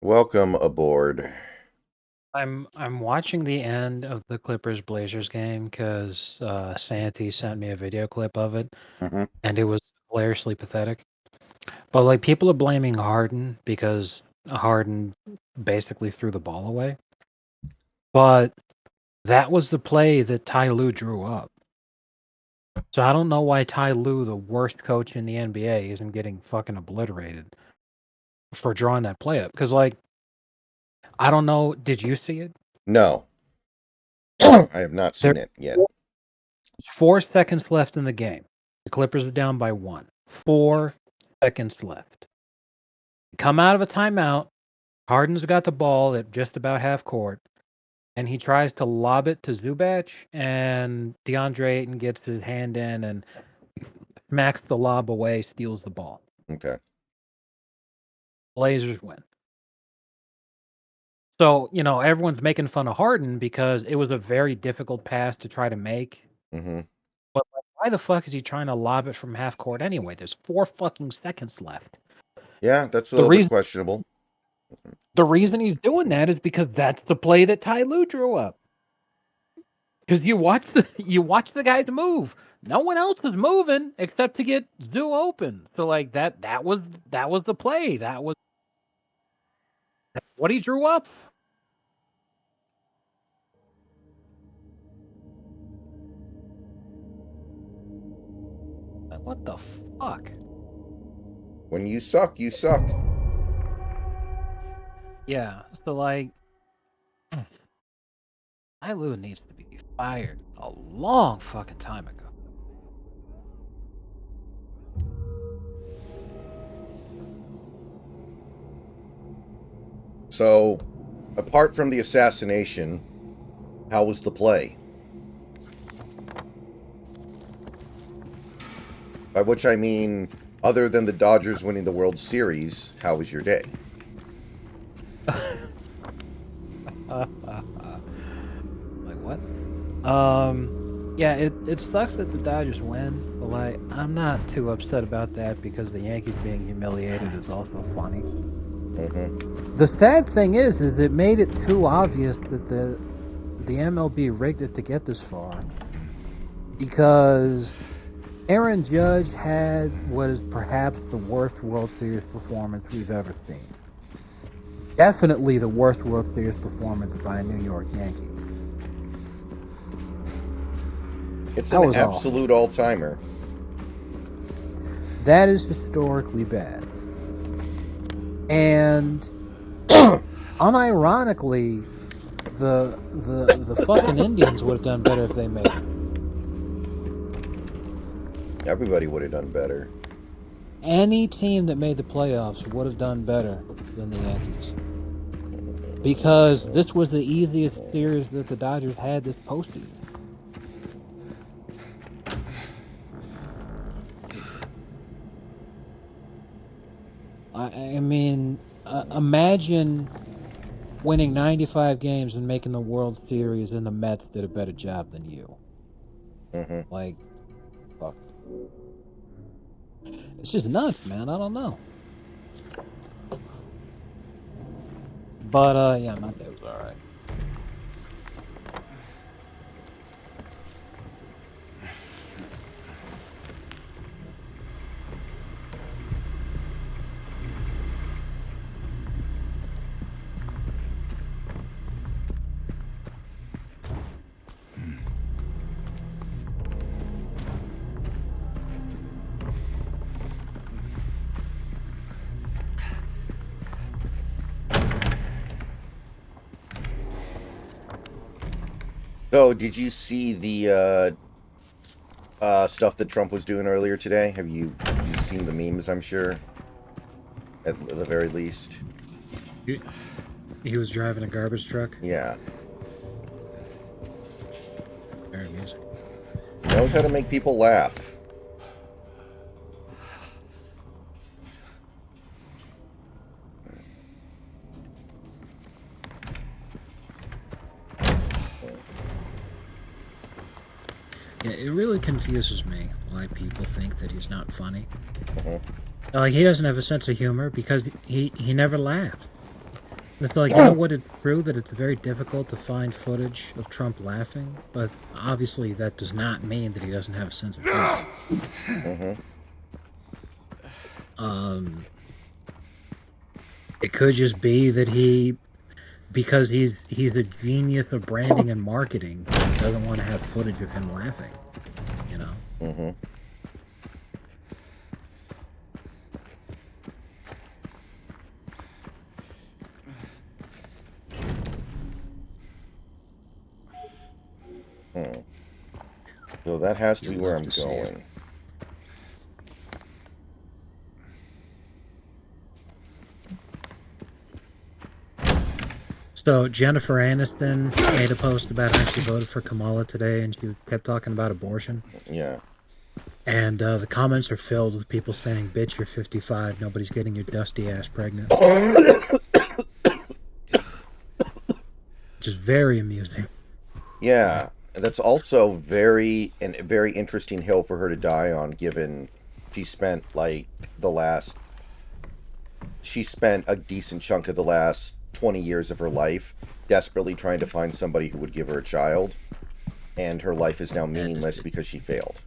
Welcome aboard. I'm watching the end of the Clippers Blazers game because Santi sent me a video clip of it, and it was hilariously pathetic. But like people are blaming Harden because Harden basically threw the ball away. But that was the play that Ty Lue drew up. So I don't know why Ty Lue, the worst coach in the NBA, isn't getting fucking obliterated for drawing that play up. Because like, I don't know. Did you see it? No, I have not seen it yet. 4 seconds left in the game. The Clippers are down by 1. 4 seconds left. Come out of a timeout. Harden's got the ball at just about half court, and he tries to lob it to Zubac, and DeAndre Ayton gets his hand in and smacks the lob away, steals the ball. Okay. Blazers win. So, everyone's making fun of Harden because it was a very difficult pass to try to make. Mm-hmm. But why the fuck is he trying to lob it from half court anyway? There's 4 fucking seconds left. Yeah, that's a The little bit reason questionable. the reason he's doing that is because that's the play that Ty Lue drew up. Because you watch the guys move. No one else is moving except to get Zoo open. So like that was the play. That was what he drew up. Like, what the fuck? When you suck, you suck. Yeah. So like, Ty Lue needs to be fired a long fucking time ago. So, apart from the assassination, how was the play? By which I mean, other than the Dodgers winning the World Series, how was your day? Like what? Yeah, it sucks that the Dodgers win, but like I'm not too upset about that because the Yankees being humiliated is also funny. Mm-hmm. The sad thing is it made it too obvious that the MLB rigged it to get this far, because Aaron Judge had what is perhaps the worst World Series performance we've ever seen. Definitely the worst World Series performance by a New York Yankee. It's an absolute all-timer. That is historically bad. And unironically, the fucking Indians would have done better if they made it. Everybody would have done better. Any team that made the playoffs would have done better than the Yankees. Because this was the easiest series that the Dodgers had this postseason. I mean, imagine winning 95 games and making the World Series, and the Mets did a better job than you. Mm-hmm. Like, fuck. It's just nuts, man. I don't know. But, yeah, my day was alright. So, did you see the stuff that Trump was doing earlier today? Have you seen the memes, I'm sure? At the very least. He was driving a garbage truck? Yeah. Very music. Knows how to make people laugh. Yeah, it really confuses me why people think that he's not funny. Uh-huh. Like, he doesn't have a sense of humor because he never laughs. It's like, you know what, it's true that it's very difficult to find footage of Trump laughing, but obviously that does not mean that he doesn't have a sense of humor. Uh-huh. Um, it could just be that because he's a genius of branding and marketing, he doesn't want to have footage of him laughing, you know? Uh-huh. Hmm. So that has to be You'd where love I'm to see it. going. So Jennifer Aniston made a post about how she voted for Kamala today, and she kept talking about abortion. Yeah. And the comments are filled with people saying, "Bitch, you're 55. Nobody's getting your dusty ass pregnant." Which is very amusing. Yeah. That's also a very interesting hill for her to die on, given she spent like the last she spent a decent chunk of the last 20 years of her life desperately trying to find somebody who would give her a child, and her life is now That is, meaningless because she failed.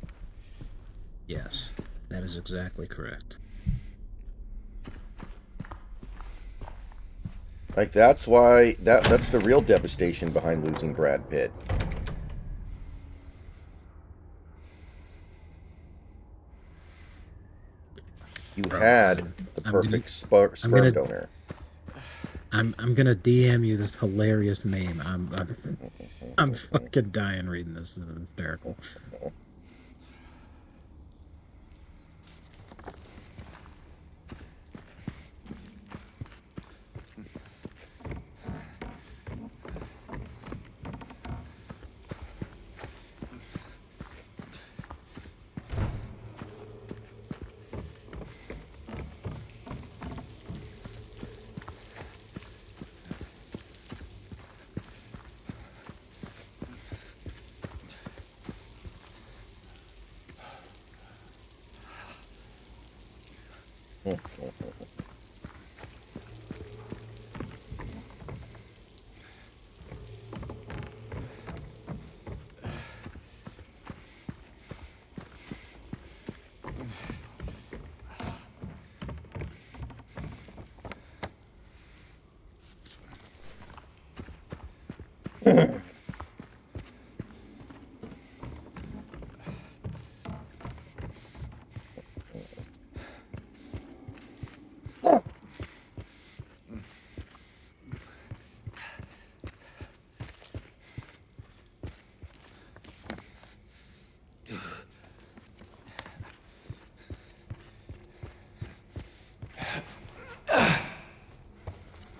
yes, that is exactly correct. Like that's why that's the real devastation behind losing Brad Pitt. You Bro, had the I'm gonna, perfect I'm sperm gonna, donor. I'm gonna DM you this hilarious meme. I'm fucking dying reading this. This is hysterical.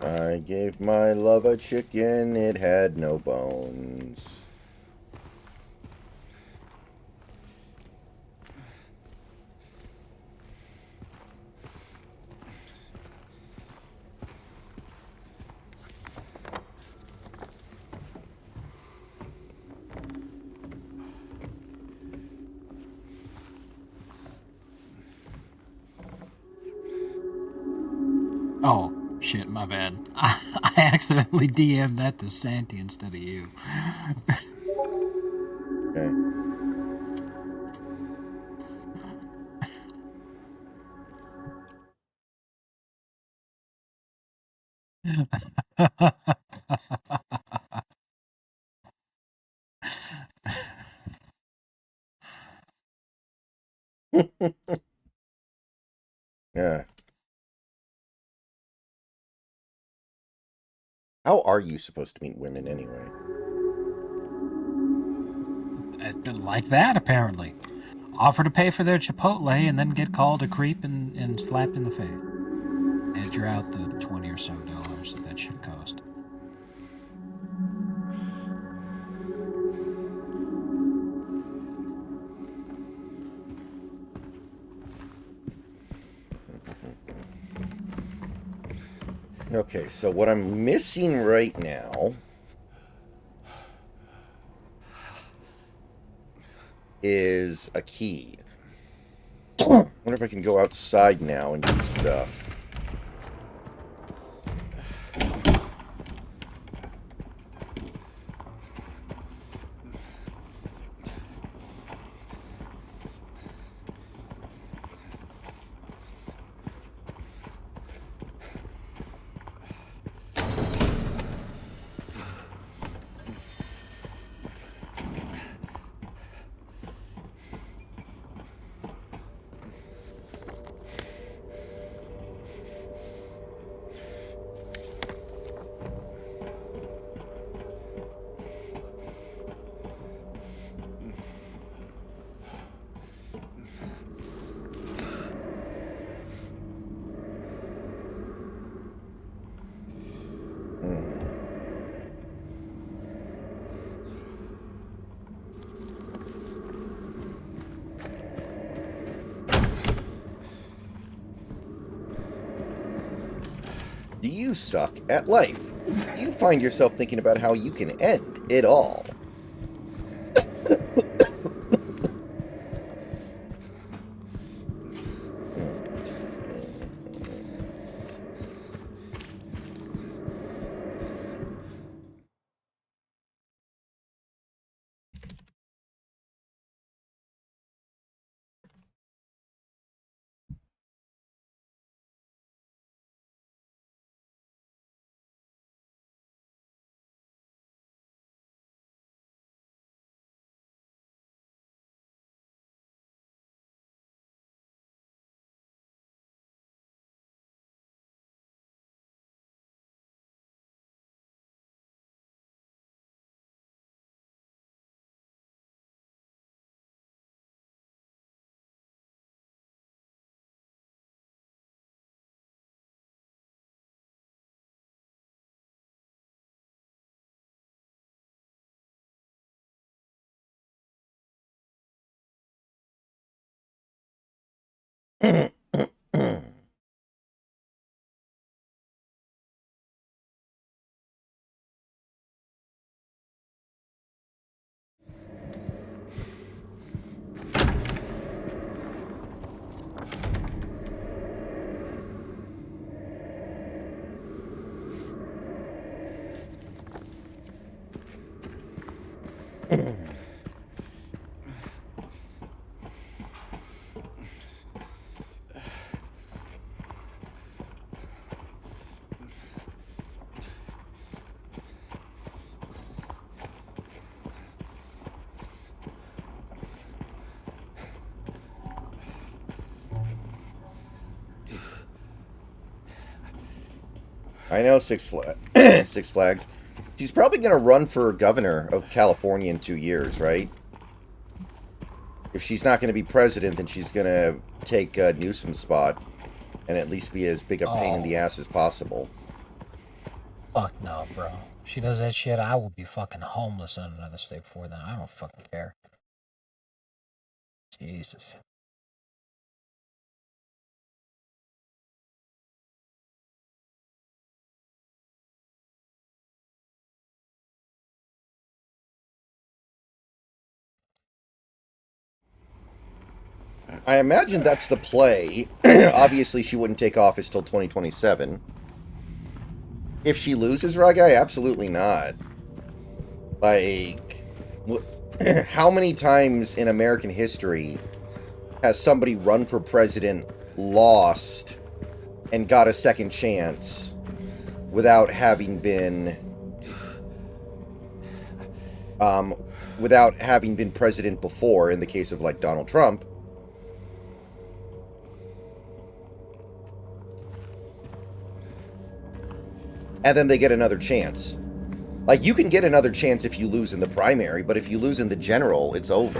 I gave my love a chicken, it had no bones. Oh shit, my bad. I accidentally DM'd that to Santi instead of you. Okay. Yeah. How are you supposed to meet women anyway? Like that, apparently. Offer to pay for their Chipotle and then get called a creep and slapped in the face. And you're out the 20 or so dollars that should cost. Okay, so what I'm missing right now is a key. Wonder if I can go outside now and do stuff. Do you suck at life? Do you find yourself thinking about how you can end it all? I know Six Flags. She's probably going to run for governor of California in 2 years, right? If she's not going to be president, then she's going to take Newsom's spot and at least be as big a pain in the ass as possible. Fuck no, bro. If she does that shit, I will be fucking homeless in another state before then. I don't fucking care. Jesus. I imagine that's the play. Obviously, she wouldn't take office till 2027. If she loses, Ragai, absolutely not. Like, how many times in American history has somebody run for president, lost, and got a second chance without having been president before, in the case of like Donald Trump? And then they get another chance. Like, you can get another chance if you lose in the primary, but if you lose in the general, it's over.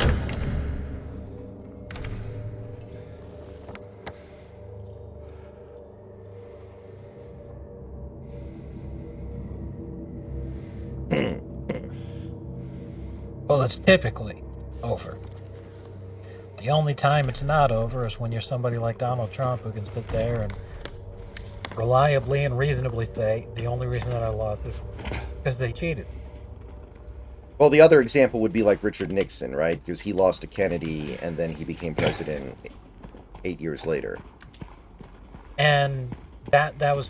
Well, it's typically over. The only time it's not over is when you're somebody like Donald Trump who can sit there and reliably and reasonably say the only reason that I lost is because they cheated. Well, the other example would be like Richard Nixon, right? Because he lost to Kennedy and then he became president 8 years later. And that was,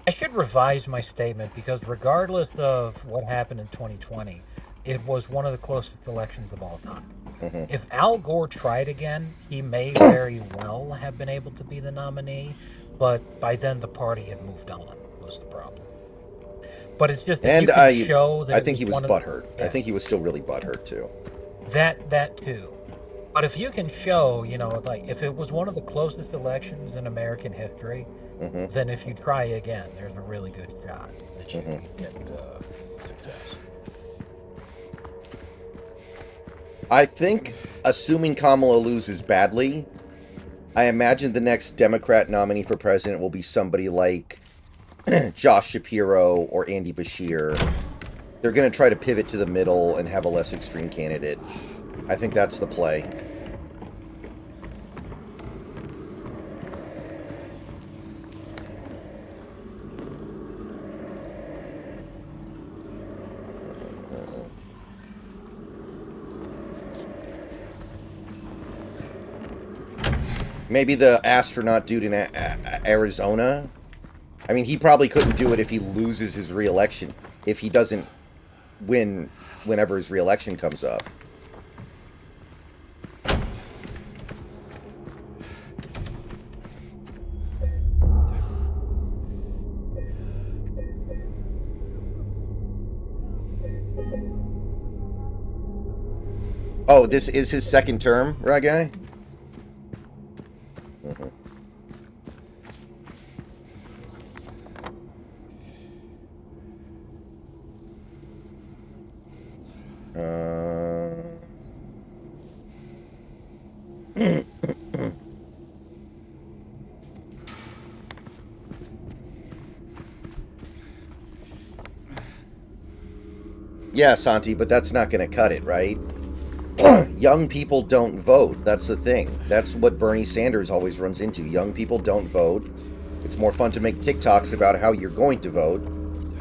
I should revise my statement because regardless of what happened in 2020, it was one of the closest elections of all time. Hmm. If Al Gore tried again, he may very well have been able to be the nominee, but by then the party had moved on, was the problem. But it's just if you And can I, show that I it think was he was one of, butthurt. I yeah, think he was still really butthurt too. that too. But if you can show, like if it was one of the closest elections in American history, Hmm. then if you try again, there's a really good shot that you Hmm. can get success. I think, assuming Kamala loses badly, I imagine the next Democrat nominee for president will be somebody like Josh Shapiro or Andy Bashir. They're going to try to pivot to the middle and have a less extreme candidate. I think that's the play. Maybe the astronaut dude in Arizona. I mean, he probably couldn't do it if he loses his reelection. If he doesn't win whenever his reelection comes up. Oh, this is his second term, right, guy? Mm-hmm. Yeah, Santi, but that's not going to cut it, right? Young people don't vote. That's the thing. That's what Bernie Sanders always runs into. Young people don't vote. It's more fun to make TikToks about how you're going to vote,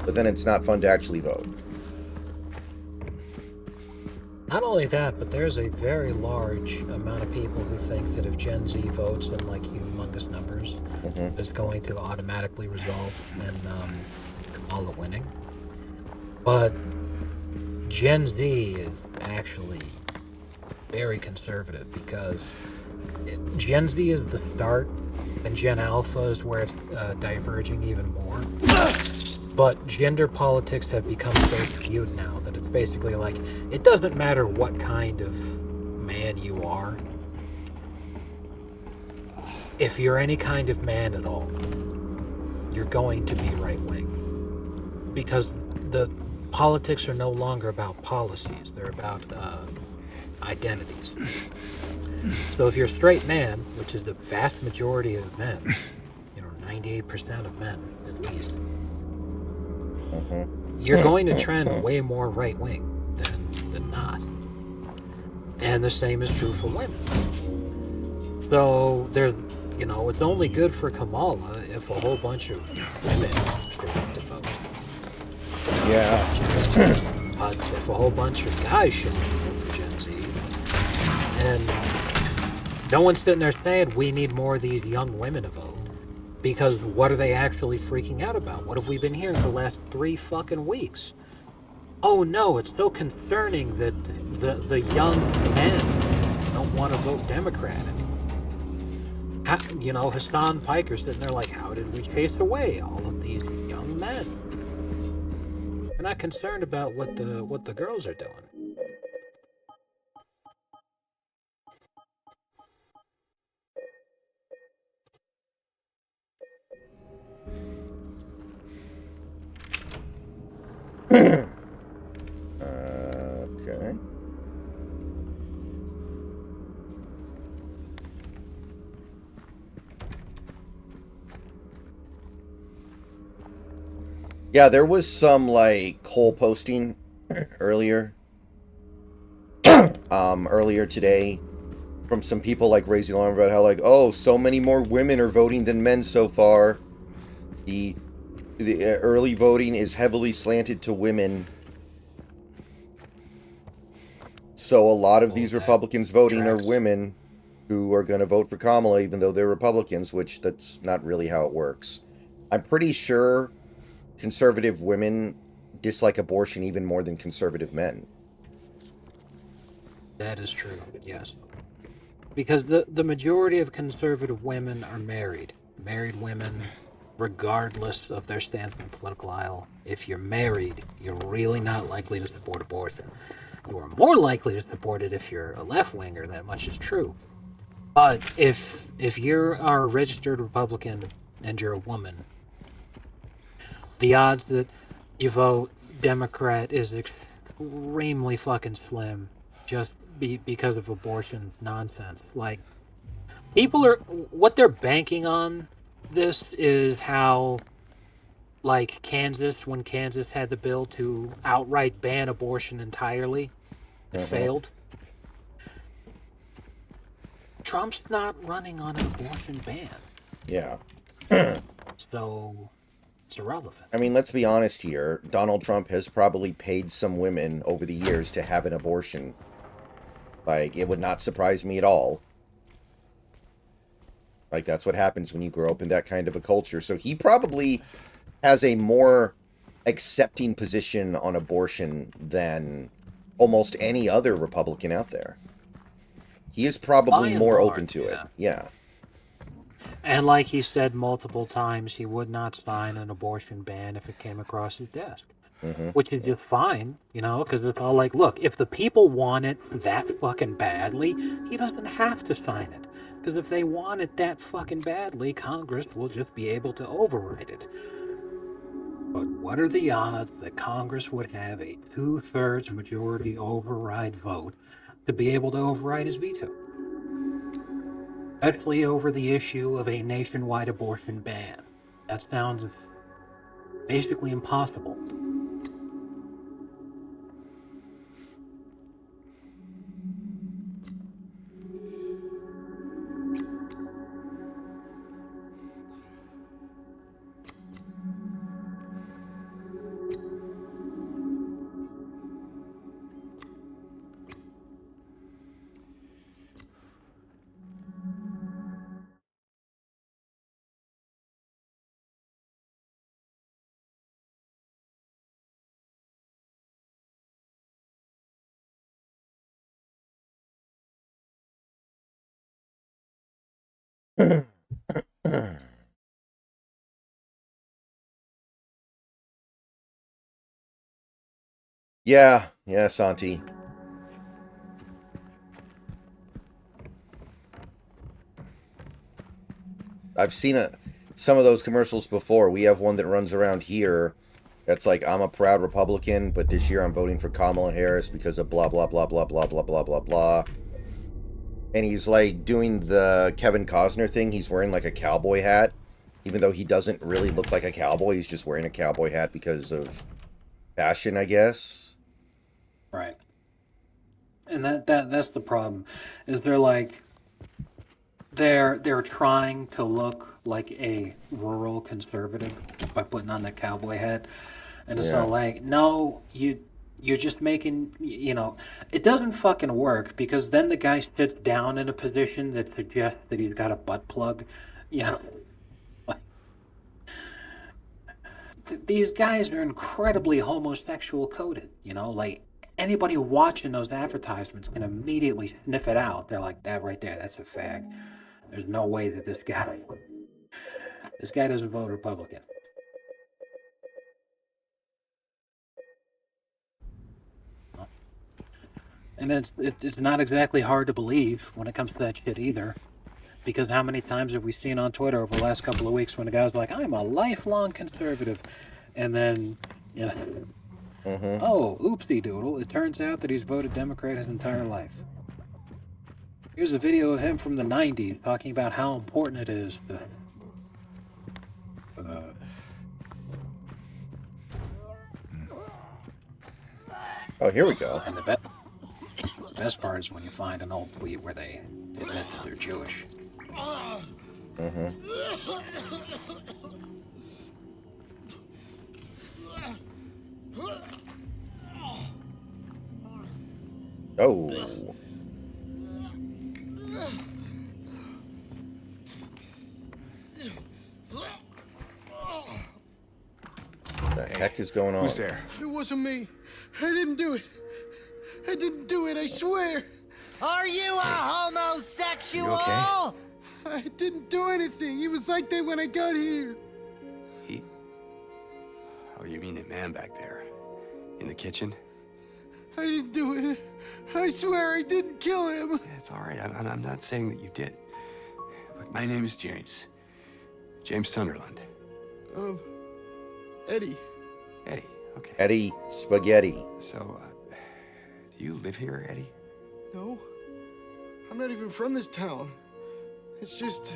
but then it's not fun to actually vote. Not only that, but there's a very large amount of people who think that if Gen Z votes in like humongous numbers, Hmm. it's going to automatically result in Kamala winning. But Gen Z is actually very conservative because Gen Z is the start, and Gen Alpha is where it's diverging even more. But gender politics have become so skewed now that it's basically like it doesn't matter what kind of man you are. If you're any kind of man at all, you're going to be right wing because the politics are no longer about policies; they're about identities. So if you're a straight man, which is the vast majority of men, 98% of men at least, you're going to trend way more right wing than not. And the same is true for women. So it's only good for Kamala if a whole bunch of women show up to vote. Yeah. But if a whole bunch of guys show up to vote for Gen Z, and no one's sitting there saying we need more of these young women to vote. Because what are they actually freaking out about? What have we been hearing for the last 3 fucking weeks? Oh no, it's so concerning that the young men don't want to vote Democrat anymore. Hassan Piker's sitting there like, how did we chase away all of these young men? We're not concerned about what the girls are doing. Okay. Yeah, there was some like Cole posting earlier, earlier today from some people like raising alarm about how like, oh, so many more women are voting than men so far. The the early voting is heavily slanted to women. So a lot of Well, these that Republicans voting are tracks. women who are going to vote for Kamala even though they're Republicans, which that's not really how it works. I'm pretty sure conservative women dislike abortion even more than conservative men. That is true. Yes. Because the majority of conservative women are married. Married women, regardless of their stance on the political aisle. If you're married, you're really not likely to support abortion. You are more likely to support it if you're a left winger. That much is true. But if you are a registered Republican and you're a woman, the odds that you vote Democrat is extremely fucking slim, just because of abortion nonsense. Like, people are, what they're banking on this is how, like, Kansas, when Kansas had the bill to outright ban abortion entirely, it Mm-hmm. failed. Trump's not running on an abortion ban, Yeah. so it's irrelevant. I mean, let's be honest here. Donald Trump has probably paid some women over the years to have an abortion. Like, it would not surprise me at all. Like, that's what happens when you grow up in that kind of a culture. So he probably has a more accepting position on abortion than almost any other Republican out there. He is By probably and more large, open to it. yeah. Yeah. And like he said multiple times, he would not sign an abortion ban if it came across his desk, Mm-hmm. which is just fine, because it's all like, look, if the people want it that fucking badly, he doesn't have to sign it. Because if they want it that fucking badly, Congress will just be able to override it. But what are the odds that Congress would have a two-thirds majority override vote to be able to override his veto? Especially over the issue of a nationwide abortion ban. That sounds basically impossible. Yeah. Yeah, Santi. I've seen some of those commercials before. We have one that runs around here that's like, I'm a proud Republican, but this year I'm voting for Kamala Harris because of blah, blah, blah, blah, blah, blah, blah, blah, blah. And he's like doing the Kevin Costner thing. He's wearing like a cowboy hat, even though he doesn't really look like a cowboy. He's just wearing a cowboy hat because of fashion, I guess. Right. And that's the problem. Is they're trying to look like a rural conservative by putting on that cowboy hat. And it's Yeah. all like, no, you're just making, it doesn't fucking work, because then the guy sits down in a position that suggests that he's got a butt plug. Yeah. Like, these guys are incredibly homosexual coded, like, anybody watching those advertisements can immediately sniff it out. They're like, that right there, that's a fag. There's no way that this guy doesn't vote Republican. And it's not exactly hard to believe when it comes to that shit either. Because how many times have we seen on Twitter over the last couple of weeks when a guy's like, I'm a lifelong conservative, and then, Mm-hmm. oh, oopsie doodle, it turns out that he's voted Democrat his entire life. Here's a video of him from the 90s talking about how important it is to. Uh, Oh, here we go. and the best part is when you find an old tweet where they admit that they're Jewish. Mm-hmm. Oh. What the heck is going on? Who's there? It wasn't me. I didn't do it. I didn't do it, I swear. Are you a homosexual? You okay? I didn't do anything. He was like that when I got here. He? Oh, you mean the man back there? In the kitchen? I didn't do it. I swear I didn't kill him. Yeah, it's all right. I'm not saying that you did. Look, my name is James. James Sunderland. Eddie. Eddie, okay. Eddie Spaghetti. So, do you live here, Eddie? No. I'm not even from this town. It's just...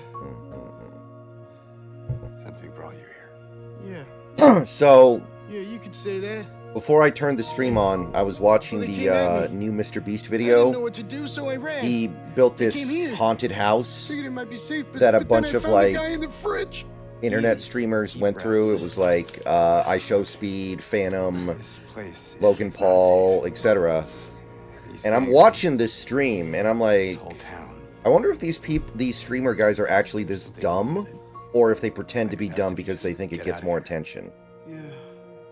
Something brought you here. Yeah. So, Yeah, you could say that. before I turned the stream on, I was watching Well, they came the at me. new Mr. Beast I didn't know video. what to do, so I ran. He built They this came here. haunted house Figured it might be safe, but, that a but bunch then I of, found like, the guy in the fridge. internet streamers went through. It was like I Show Speed, Phantom, This place. Logan it's not Paul, safe. etc. These And I'm things, watching this stream, and I'm this like, whole town. I wonder if these streamer guys are actually this dumb, or if they pretend to be dumb because they think it gets more attention. Yeah.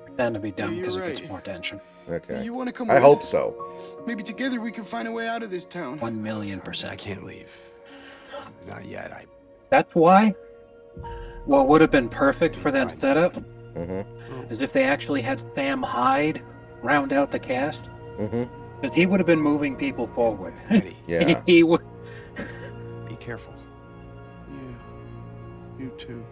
Pretend to be dumb you're because it right. gets more attention. Okay. You want to come I with? hope so. Maybe together we can find a way out of this town. 1,000,000%. I can't leave. Not yet. That's why. What would have been perfect for that Find setup Mm-hmm. is if they actually had Sam Hyde round out the cast, Mm-hmm. because he would have been moving people forward. Eddie, Yeah. he would. be careful. Yeah. You too.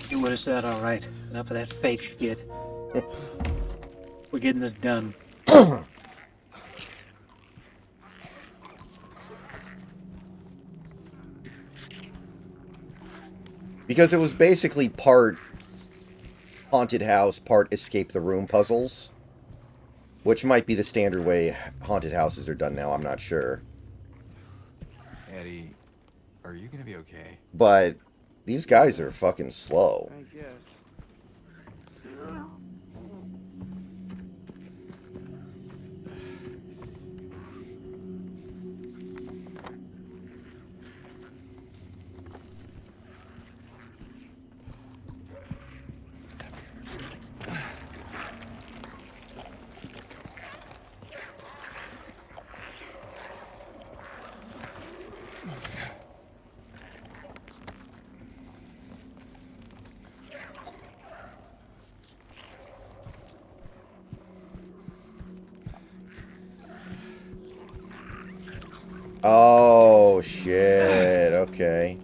He would have said, "All right, enough of that fake shit. We're getting this done." Because it was basically part haunted house, part escape the room puzzles. Which might be the standard way haunted houses are done now, I'm not sure. Eddie, are you gonna be okay? But these guys are fucking slow. I guess. Oh, shit. Okay.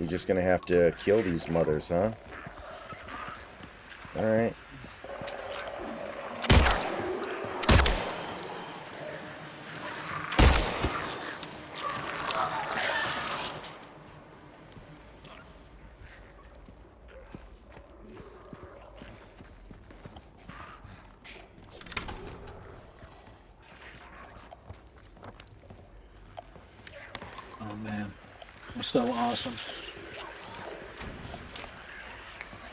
You're just gonna have to kill these mothers, huh? Alright. Oh man, it was so awesome.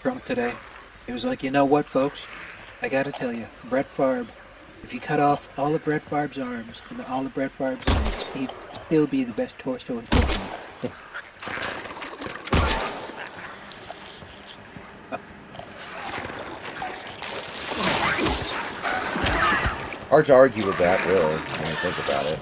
Trump today, he was like, "You know what, folks? I gotta tell you, Brett Favre. If you cut off all of Brett Favre's arms and all of Brett Favre's legs, he'd still be the best torso in football." Hard to argue with that, really, when you think about it.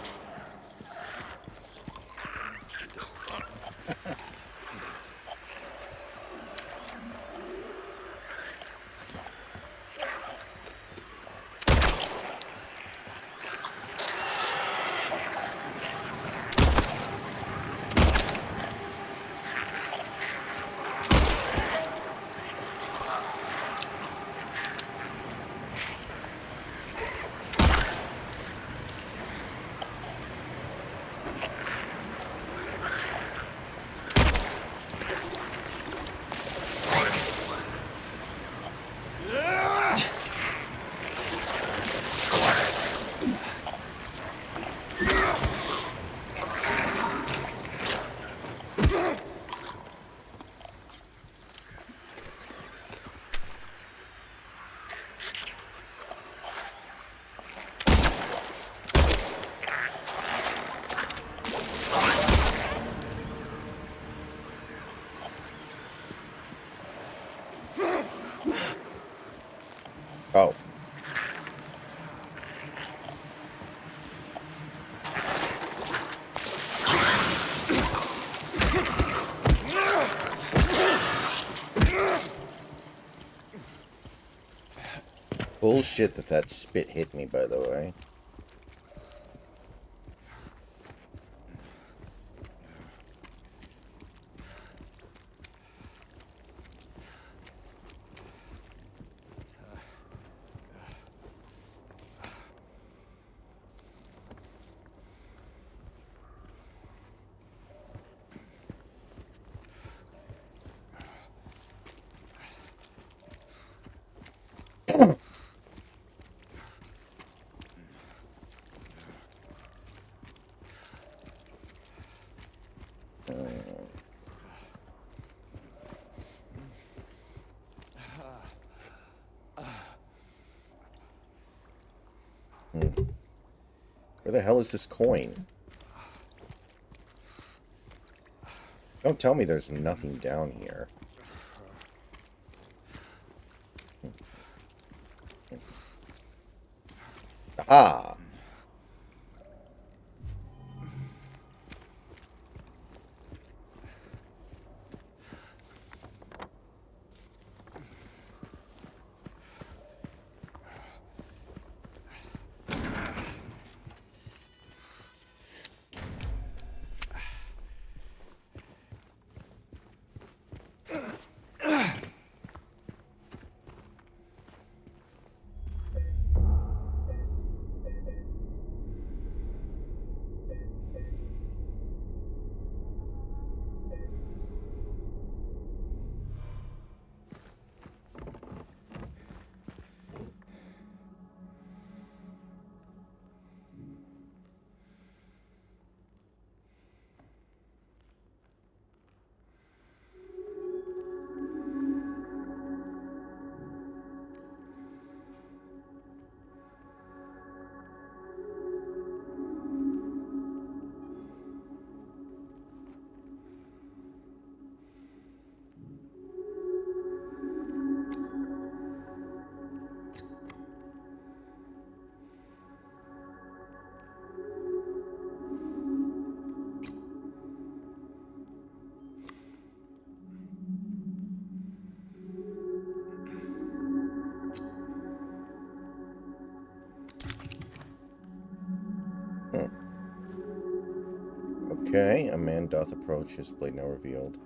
Oh. Bullshit that spit hit me, by the way. Where the hell is this coin? Don't tell me there's nothing down here. Aha! Okay, a man doth approach, his blade now revealed.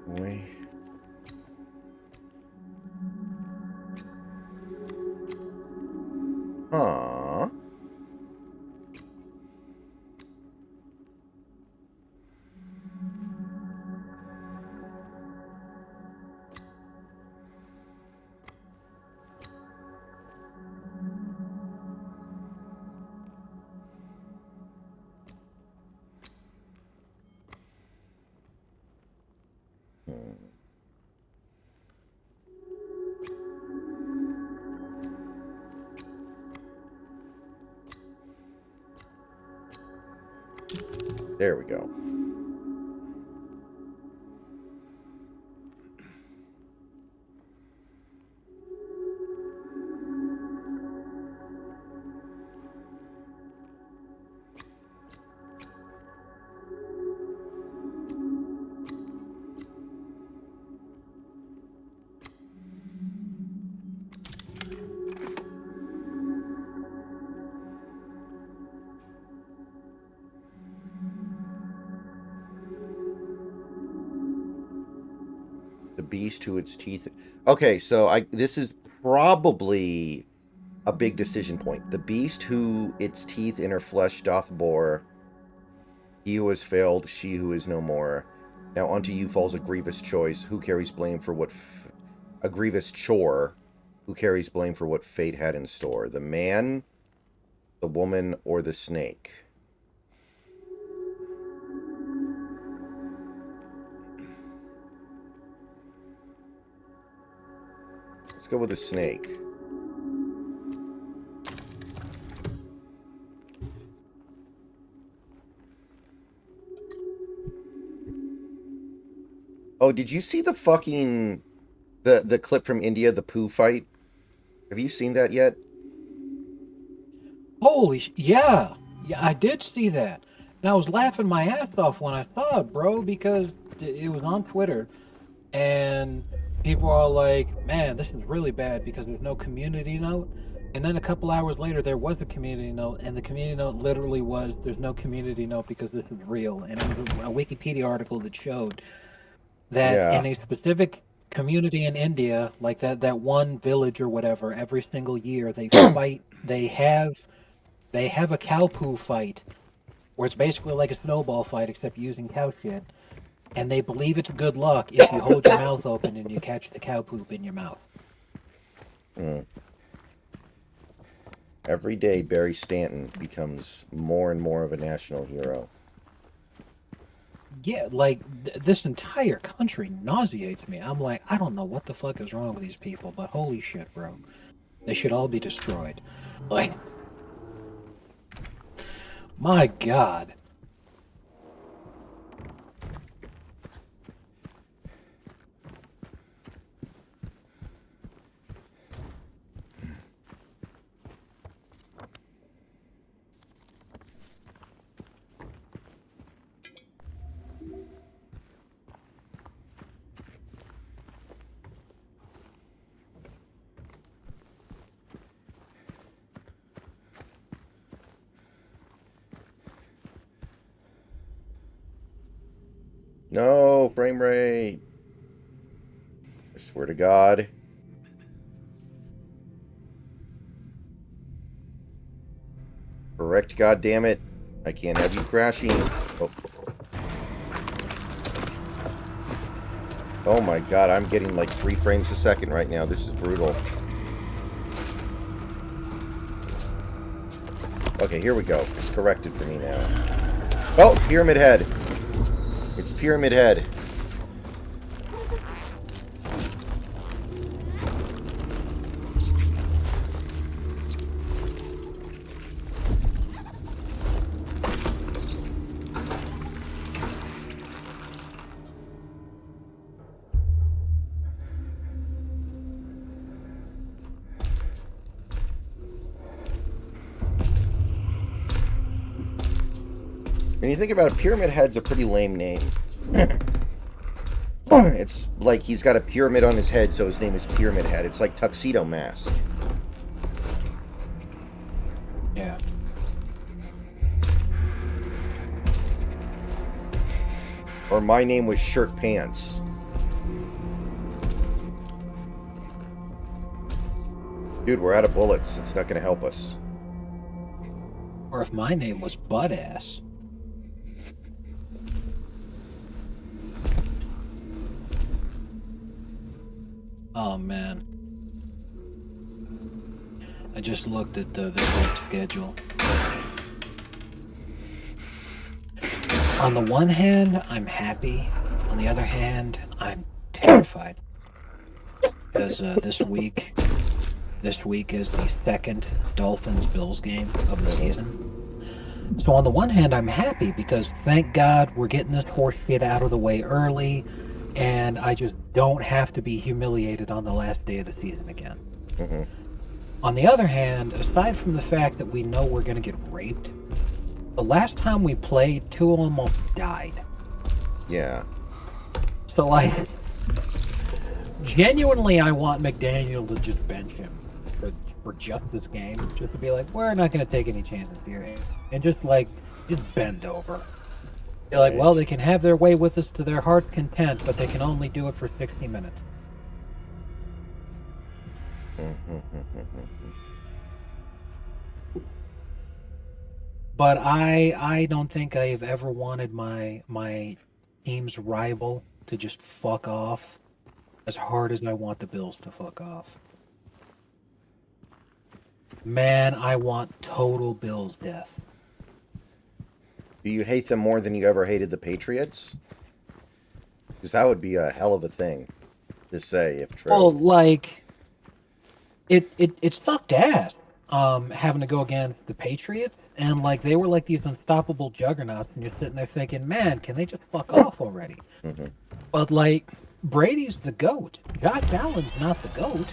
Boy. Huh. There we go. beast who its teeth. Okay, so this is probably a big decision point. The beast who its teeth in her flesh doth bore. He who has failed, she who is no more. Now unto you falls a grievous choice. Who carries blame for what... a grievous chore. Who carries blame for what fate had in store? The man, the woman, or the snake? Let's go with the snake. Oh, did you see the fucking... the clip from India, the poo fight? Have you seen that yet? Yeah. Yeah, I did see that. And I was laughing my ass off when I saw it, bro, because it was on Twitter. And people are like, man, this is really bad because there's no community note. And then a couple hours later, there was a community note, and the community note literally was, there's no community note because this is real. And it was a Wikipedia article that showed that Yeah. in a specific community in India, like that one village or whatever, every single year they fight, they have a cow poo fight, where it's basically like a snowball fight except using cow shit. And they believe it's good luck if you hold your mouth open and you catch the cow poop in your mouth. Mm. Every day, Barry Stanton becomes more and more of a national hero. Yeah, like, this entire country nauseates me. I'm like, I don't know what the fuck is wrong with these people, but holy shit, bro. They should all be destroyed. Like, my God. No, frame rate. I swear to God. Correct, goddammit. I can't have you crashing. Oh. Oh my God, I'm getting like 3 frames a second right now. This is brutal. Okay, here we go. It's corrected for me now. Oh, Pyramid Head. It's Pyramid Head. When you think about it, Pyramid Head's a pretty lame name. It's like he's got a pyramid on his head, so his name is Pyramid Head. It's like Tuxedo Mask. Yeah. Or my name was Shirt Pants. Dude, we're out of bullets. It's not going to help us. Or if my name was Butt Ass. Oh man. I just looked at the schedule. On the one hand, I'm happy. On the other hand, I'm terrified. Because this week is the second Dolphins-Bills game of the season. So on the one hand, I'm happy because thank God we're getting this horse shit out of the way early, and I just don't have to be humiliated on the last day of the season again. Mm-hmm. On the other hand, aside from the fact that we know we're going to get raped, the last time we played, Tua almost died. Yeah. So, like, genuinely, I want McDaniel to just bench him for just this game. Just to be like, we're not going to take any chances here. And just, like, just bend over. You're like, well, they can have their way with us to their heart's content, but they can only do it for 60 minutes. But I don't think I've ever wanted my team's rival to just fuck off as hard as I want the Bills to fuck off. Man, I want total Bills death. Do you hate them more than you ever hated the Patriots? Because that would be a hell of a thing to say if true. Well, like, it sucked ass having to go against the Patriots, and like they were like these unstoppable juggernauts, and you're sitting there thinking, man, can they just fuck off already? Mm-hmm. But like, Brady's the GOAT. Josh Allen's not the GOAT.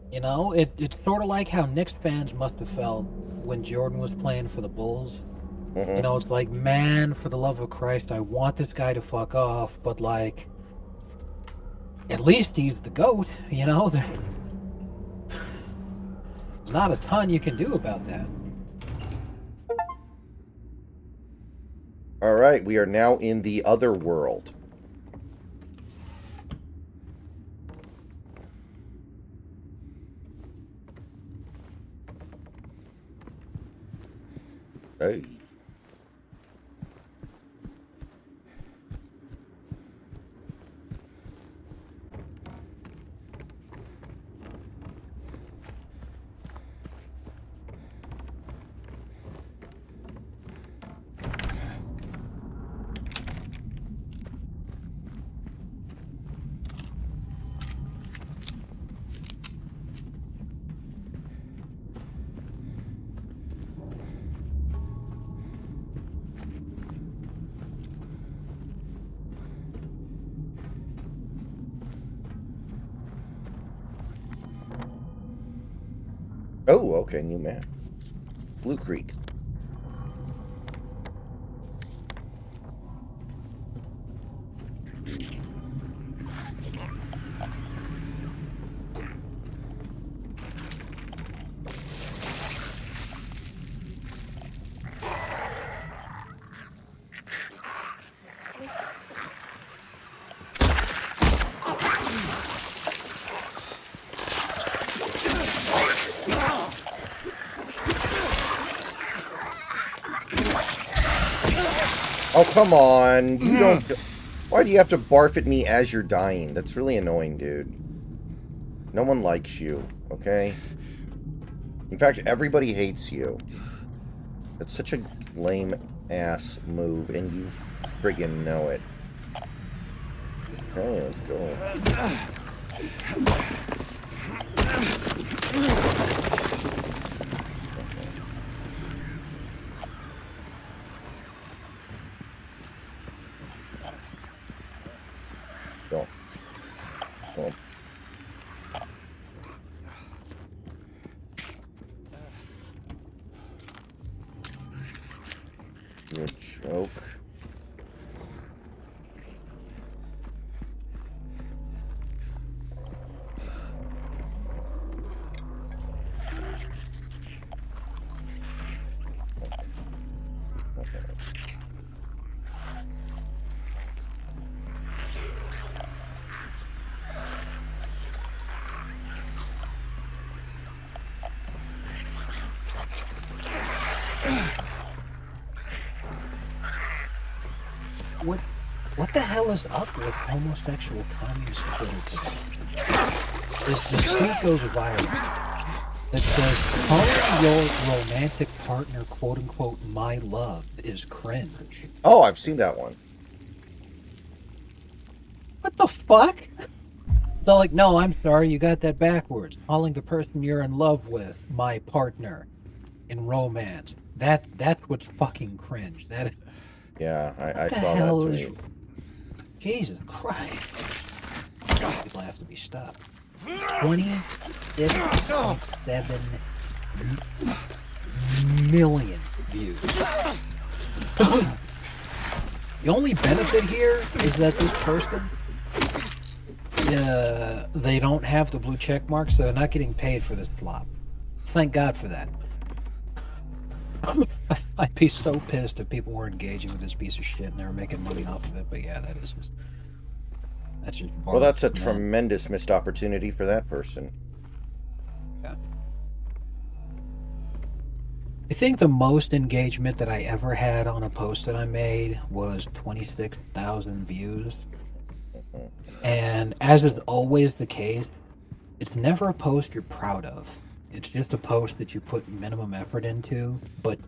You know, it's sort of like how Knicks fans must have felt when Jordan was playing for the Bulls. Mm-hmm. You know, it's like, man, for the love of Christ, I want this guy to fuck off, but like, at least he's the GOAT, you know? There's not a ton you can do about that. All right, we are now in the other world. Hey. Oh, okay, new map. Blue Creek. Oh, come on. You don't... Why do you have to barf at me as you're dying? That's really annoying, dude. No one likes you, okay? In fact, everybody hates you. That's such a lame-ass move, and you friggin' know it. Okay, let's go. Go. Go. You're a joke. What the hell is up with homosexual communist Twitter today? This tweet goes viral that says, calling your romantic partner quote unquote my love is cringe. Oh, I've seen that one. What the fuck? So like, no, I'm sorry, you got that backwards. Calling the person you're in love with my partner in romance. That's what's fucking cringe. That is. Yeah, I What the saw hell that is? tweet. Jesus Christ! People have to be stopped. 26.7 million views. The only benefit here is that this person, they don't have the blue check mark, so they're not getting paid for this flop. Thank God for that. I'd be so pissed if people were engaging with this piece of shit and they were making money off of it. But yeah, that's just Well, bark, that's a man. tremendous missed opportunity for that person. Yeah. I think the most engagement that I ever had on a post that I made was 26,000 views. Mhm. And as is always the case, it's never a post you're proud of. It's just a post that you put minimum effort into, but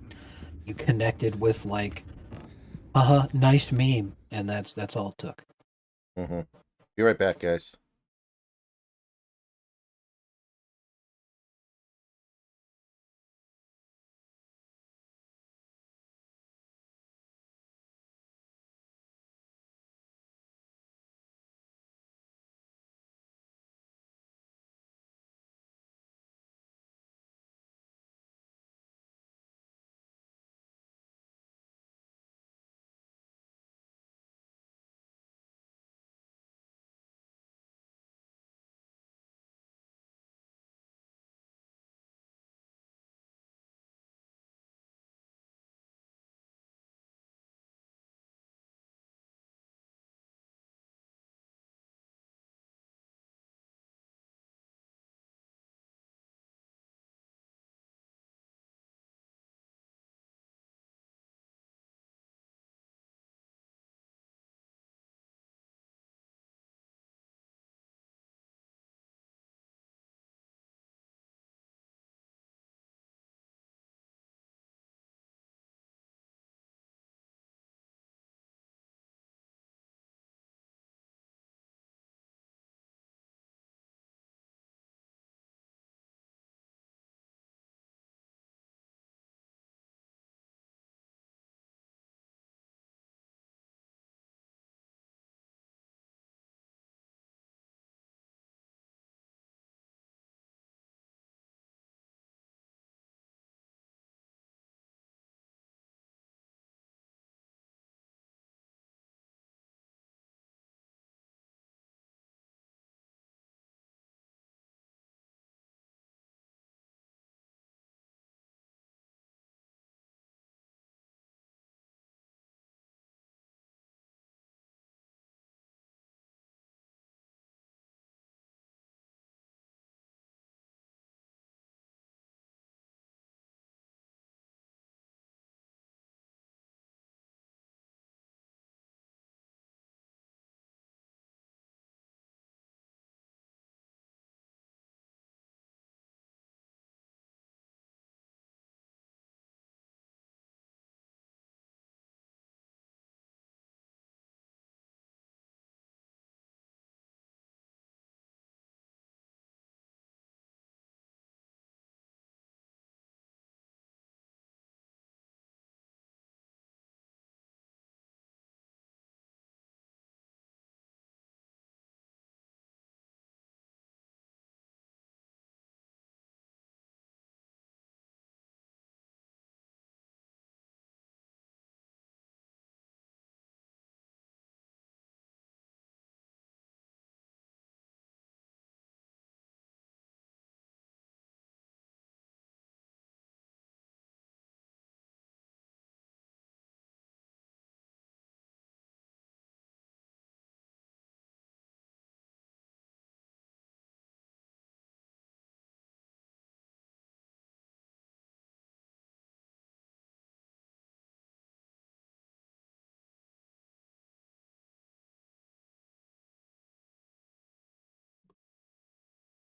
you connected with like, nice meme, and that's all it took. Mhm. Be right back, guys.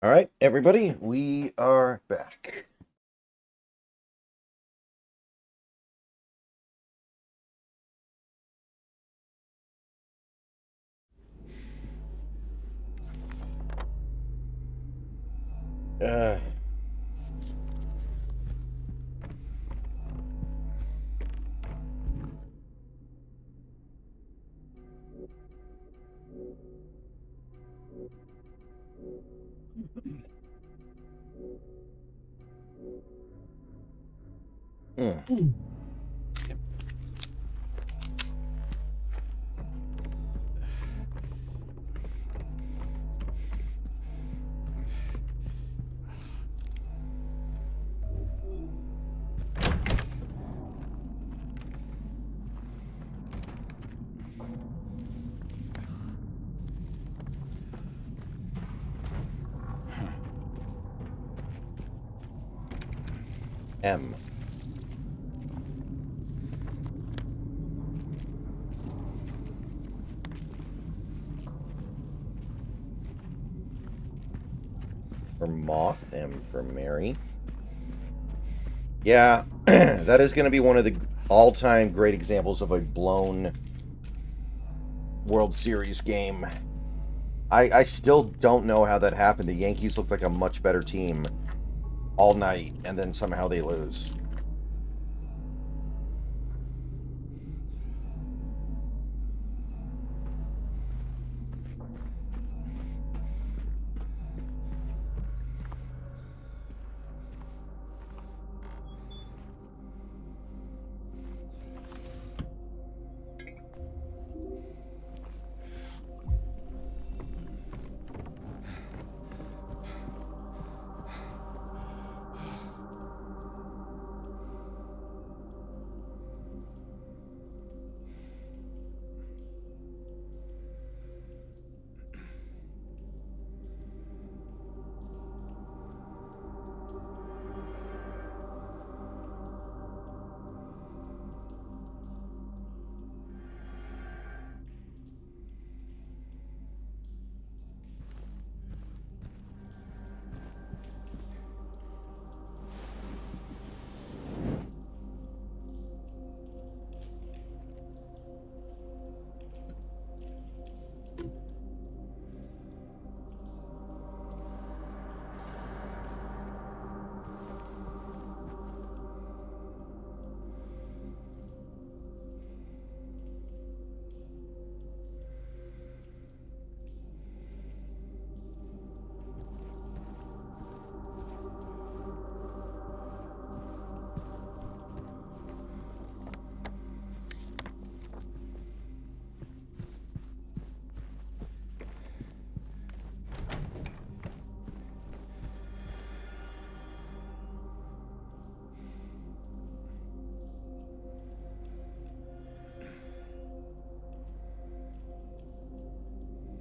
All right, everybody, we are back. Uh, mm. M. For Moth, M for Mary. Yeah, that is going to be one of the all-time great examples of a blown World Series game. I still don't know how that happened. The Yankees looked like a much better team all night, and then somehow they lose.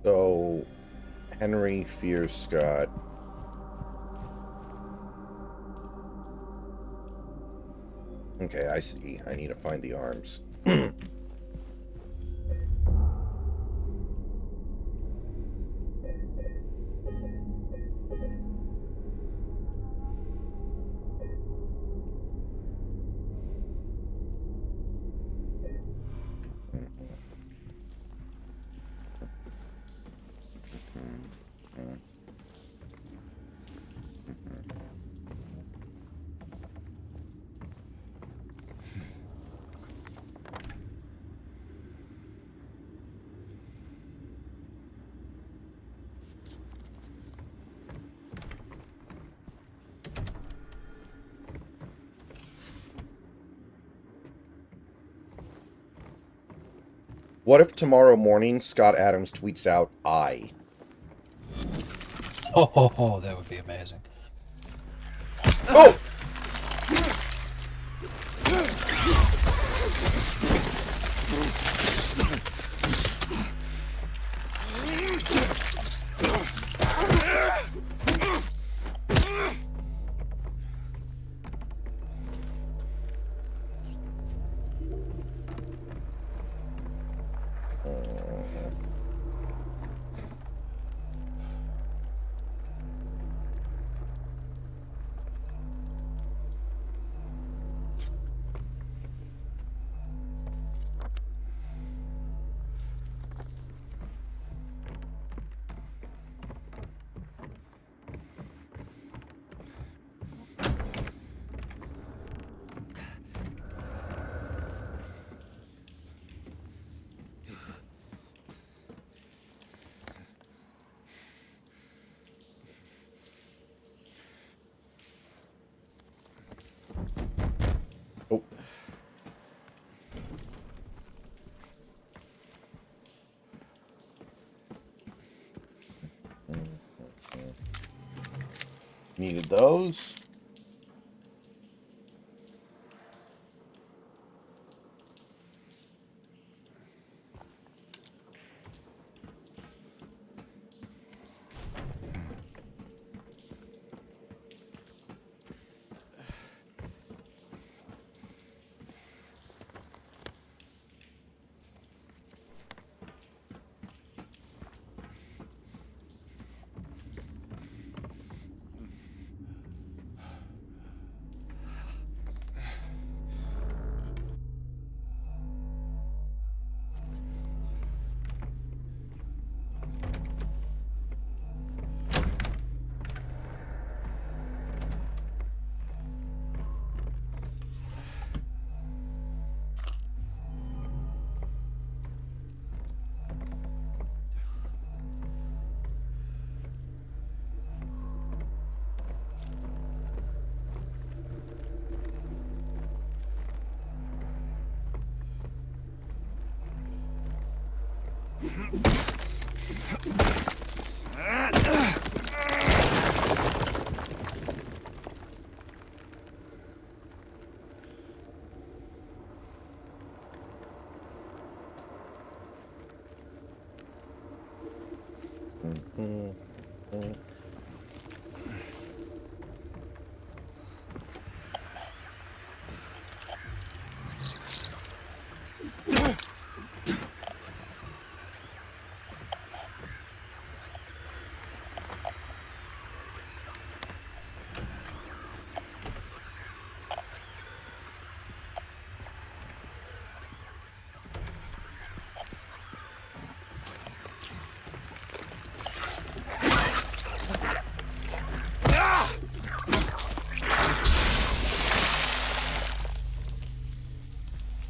So, Henry fears Scott. Okay, I see. I need to find the arms. What if tomorrow morning Scott Adams tweets out "I"? Oh, that would be amazing. Oh! Oh. Needed those.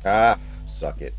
Ah, suck it.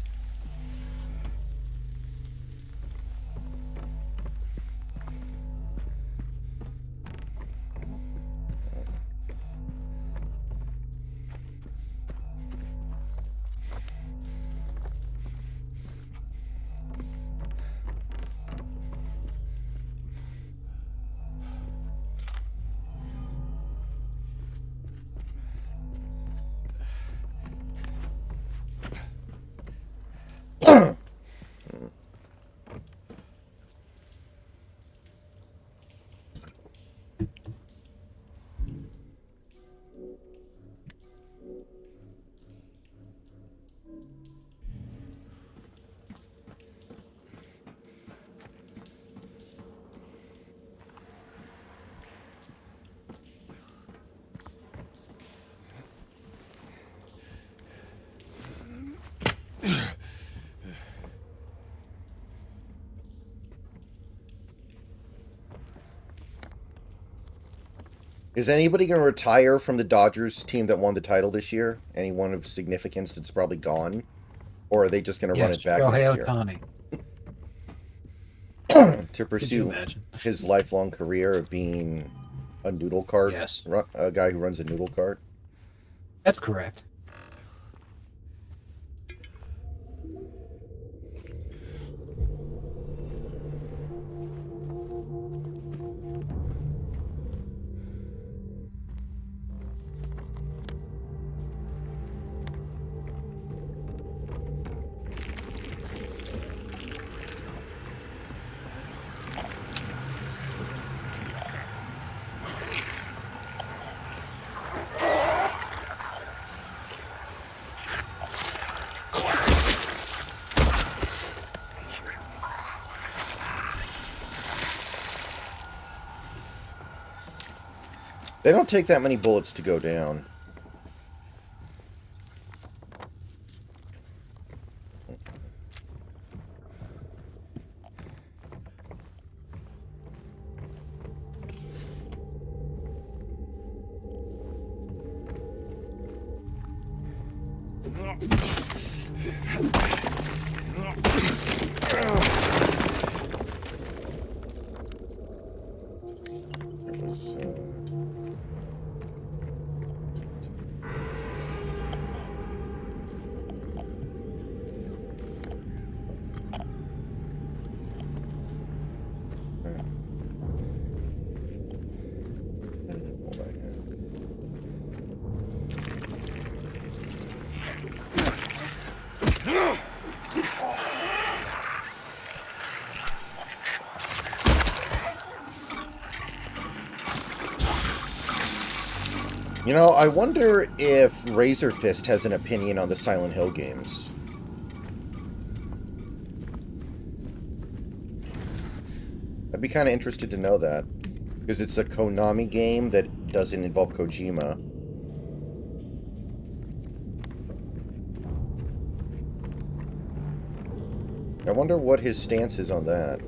Is anybody going to retire from the Dodgers team that won the title this year? Anyone of significance that's probably gone? Or are they just going to run Yes, it back Shohei next year? Ohtani. To Could you pursue imagine? his lifelong career of being a noodle cart? Yes. A guy who runs a noodle cart? That's correct. They don't take that many bullets to go down. You know, I wonder if Razorfist has an opinion on the Silent Hill games. I'd be kind of interested to know that. Because it's a Konami game that doesn't involve Kojima. I wonder what his stance is on that.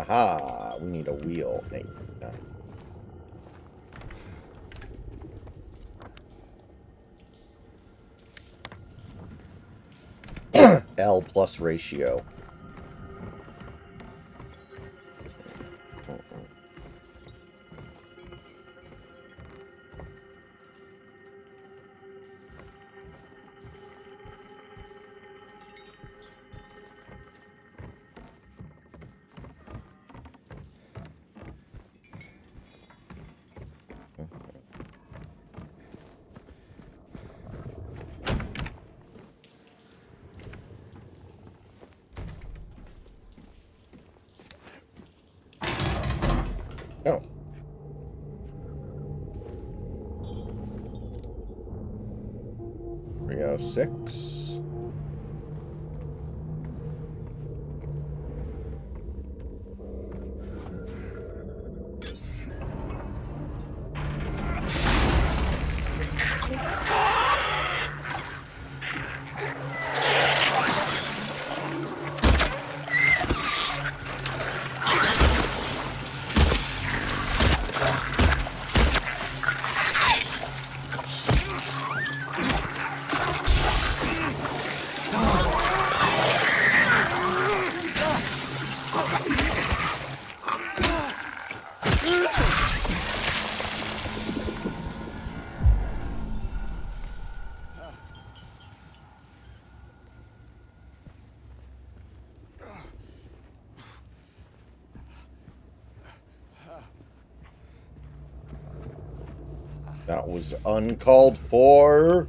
Aha, we need a wheel. Hey, no. L plus ratio. Oh. 306. That was uncalled for.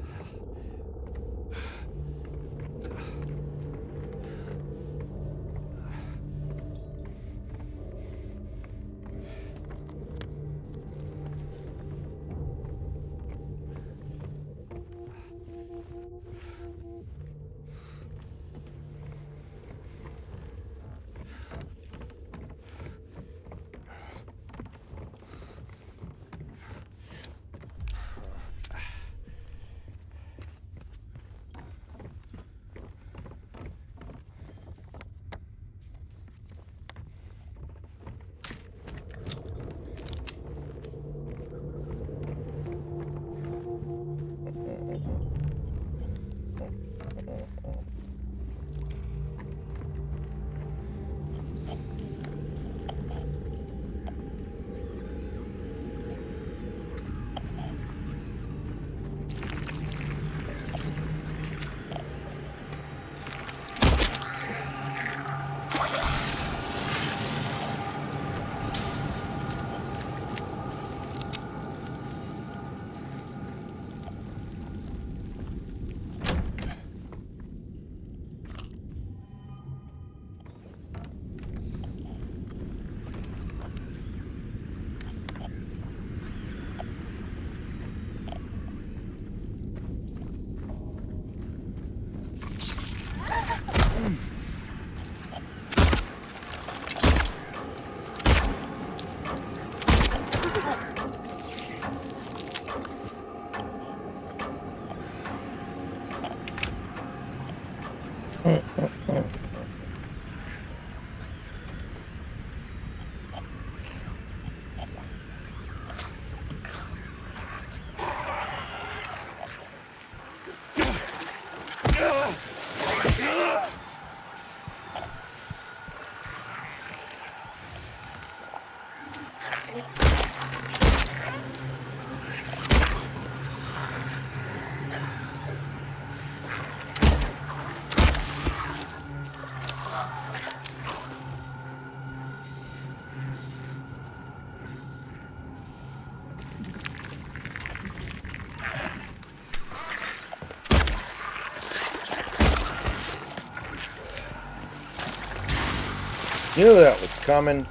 Knew that was coming.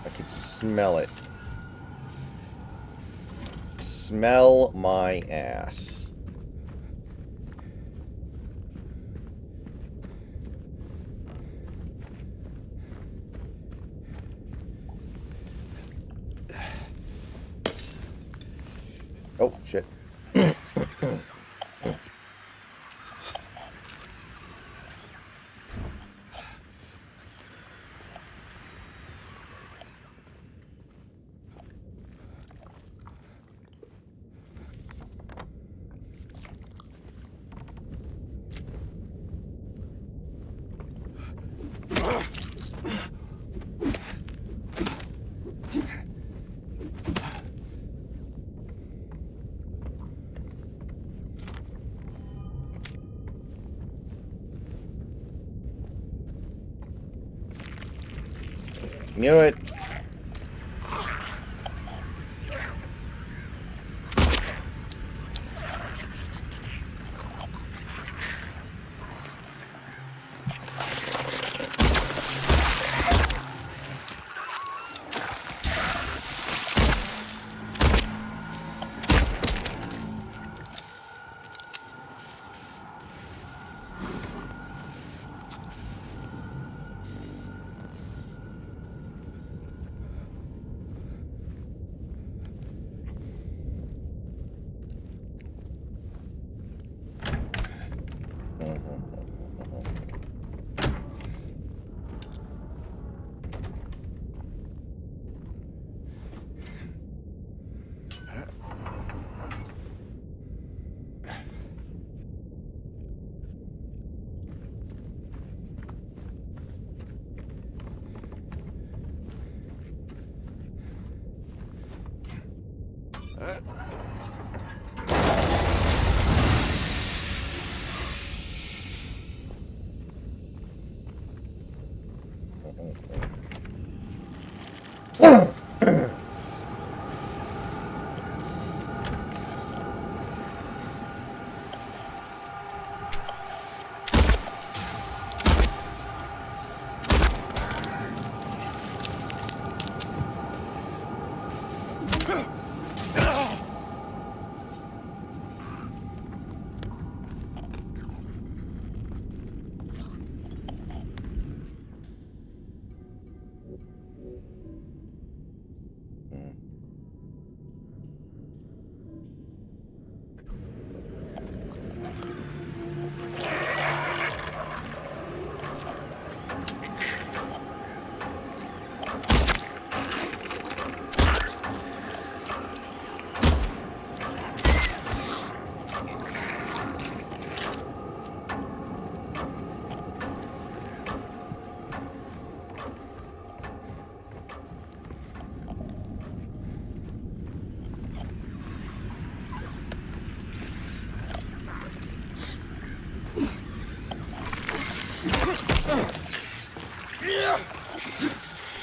I could smell it. Smell my ass. Oh, shit. Knew it.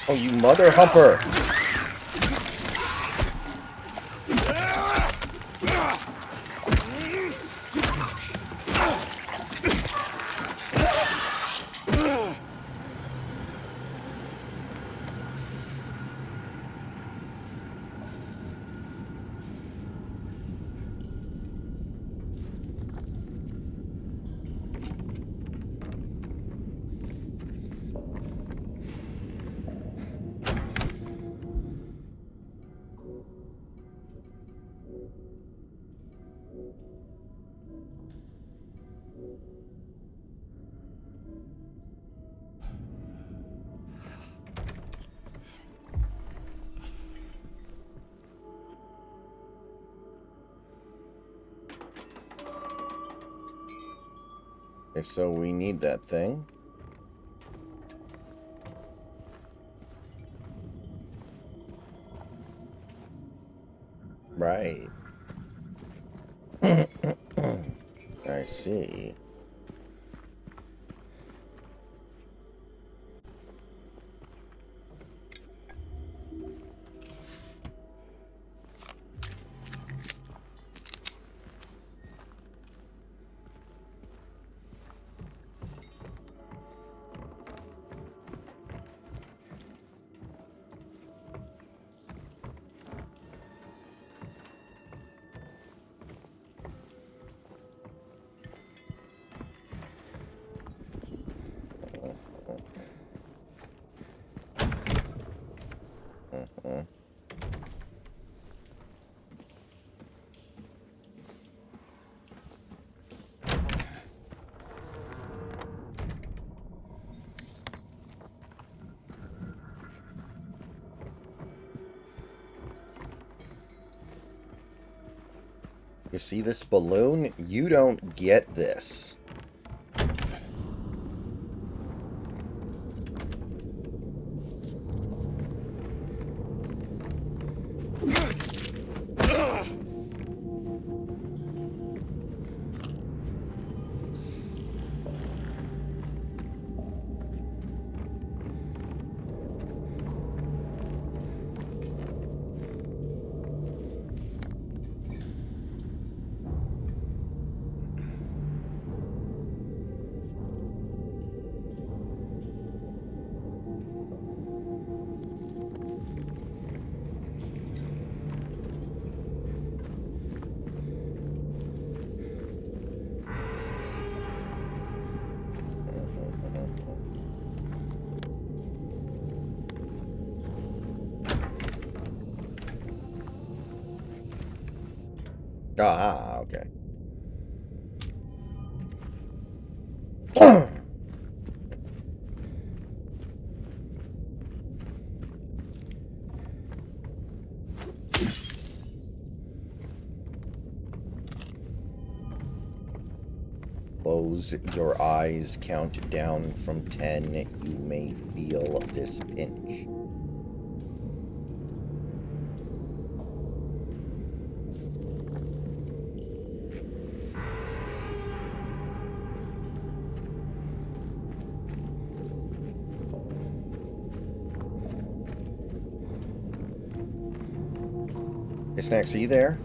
Oh, you mother humper! Okay, so we need that thing. Right. I see. You see this balloon? You don't get this. Ah, okay. Close your eyes, count down from 10. You may feel this pinch. Hey, Snacks, are you there?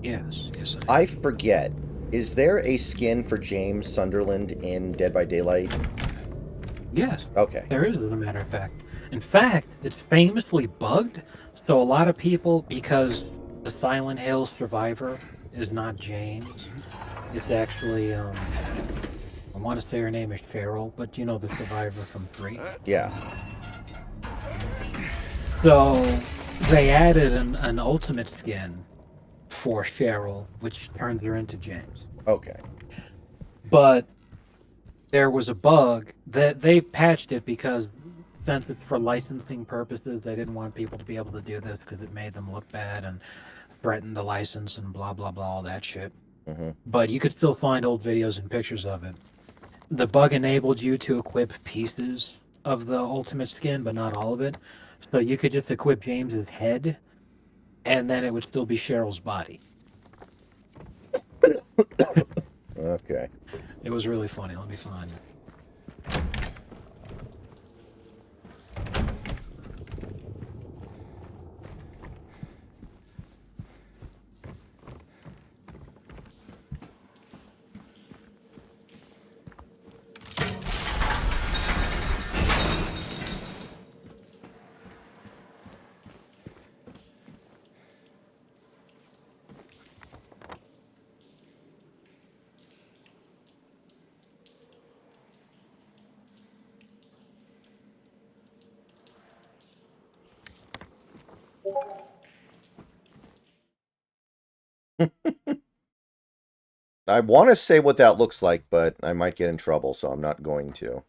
Yes, yes. I forget. Is there a skin for James Sunderland in Dead by Daylight? Yes, Okay. there is, as a matter of fact. In fact, it's famously bugged, so a lot of people, because the Silent Hill survivor is not James, it's actually, I want to say her name is Cheryl, but you know the survivor from 3. Yeah. So they added an ultimate skin for Cheryl, which turns her into James. Okay. But there was a bug that they patched it because since it's for licensing purposes, they didn't want people to be able to do this because it made them look bad and threatened the license and blah blah blah, all that shit. Mm-hmm. But you could still find old videos and pictures of it. The bug enabled you to equip pieces of the ultimate skin, but not all of it. So you could just equip James's head, and then it would still be Cheryl's body. Okay. It was really funny. Let me find it. I want to say what that looks like, but I might get in trouble, so I'm not going to.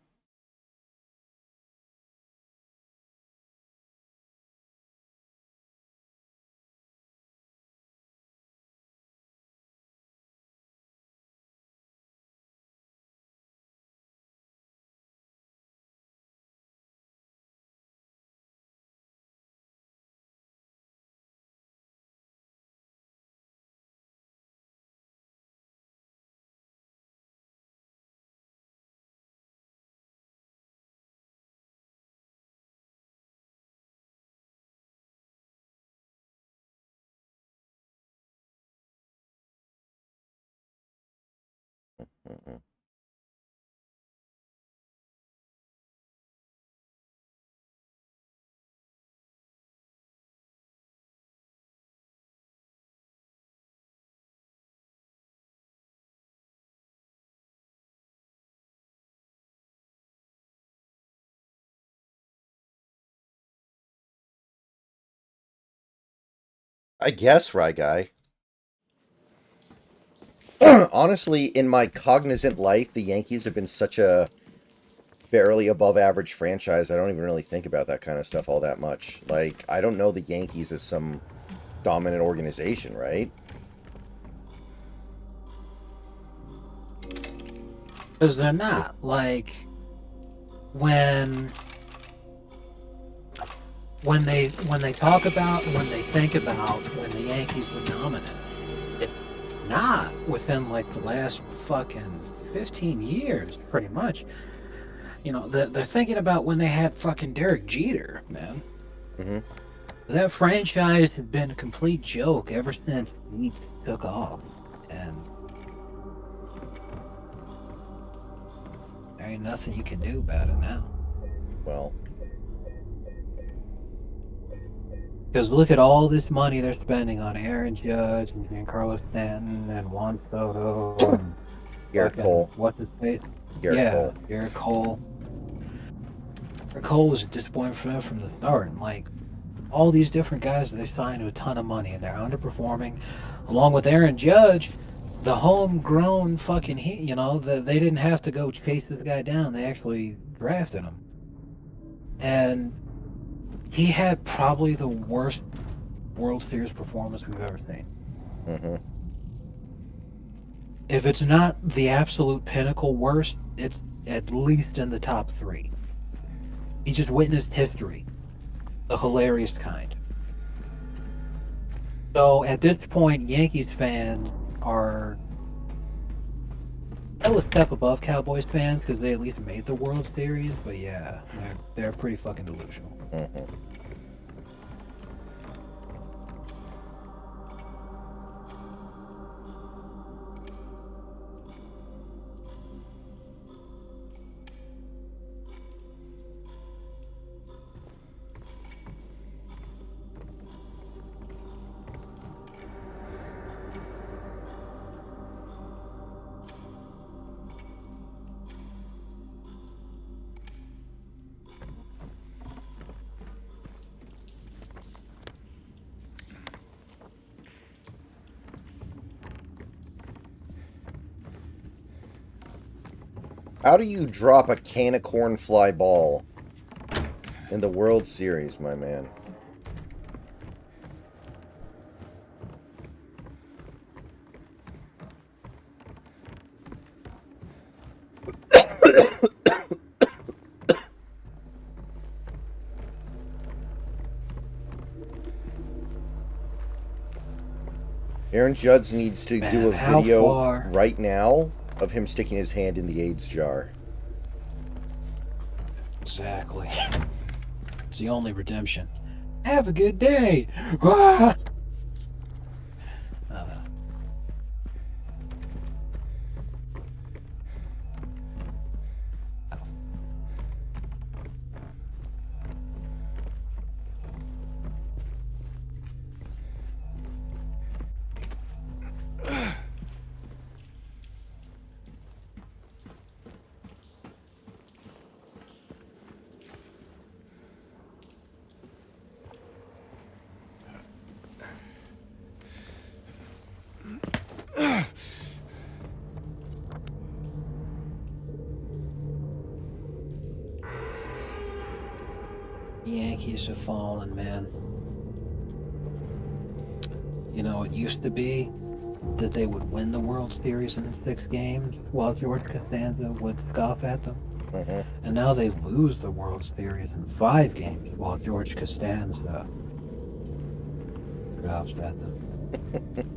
Mm-mm. I guess, right, guy. Honestly, in my cognizant life, the Yankees have been such a barely above average franchise. I don't even really think about that kind of stuff all that much. Like, I don't know the Yankees as some dominant organization, right? Because they're not. Like, when they talk about, when they think about when the Yankees were dominant, it's not within like the last fucking 15 years, pretty much. You know, they're thinking about when they had fucking Derek Jeter, man. Mm-hmm. That franchise has been a complete joke ever since he took off, and there ain't nothing you can do about it now. Well, Because look at all this money they're spending on Aaron Judge and Giancarlo Stanton and Juan Soto and Garrett fucking- Cole. What's his face? Garrett Cole. Garrett Cole. Garrett Cole was a disappointment for them from the start. And like, all these different guys that they signed to a ton of money, and they're underperforming, along with Aaron Judge, the homegrown fucking they didn't have to go chase this guy down. They actually drafted him, and he had probably the worst World Series performance we've ever seen. Mm-hmm. If it's not the absolute pinnacle worst, it's at least in the top 3. He just witnessed history, the hilarious kind. So at this point, Yankees fans are still a step above Cowboys fans because they at least made the World Series. But yeah, they're pretty fucking delusional. Mm-hmm. How do you drop a can of corn fly ball in the World Series, my man? Aaron Judge needs to do a video right now of him sticking his hand in the AIDS jar. Exactly. It's the only redemption. Have a good day. Ah! Yankees have fallen, man. You know, it used to be that they would win the World Series in 6 games while George Costanza would scoff at them. Mm-hmm. And now they lose the World Series in 5 games while George Costanza scoffs at them.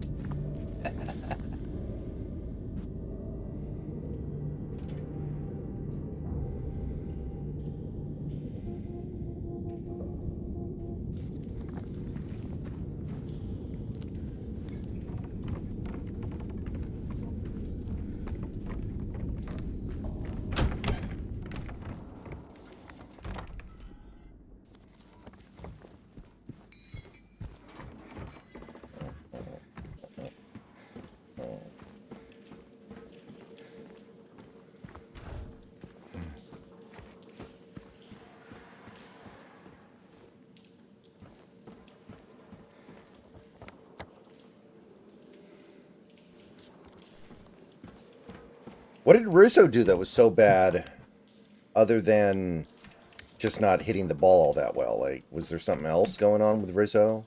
What did Rizzo do that was so bad, other than just not hitting the ball that well? Like, was there something else going on with Rizzo?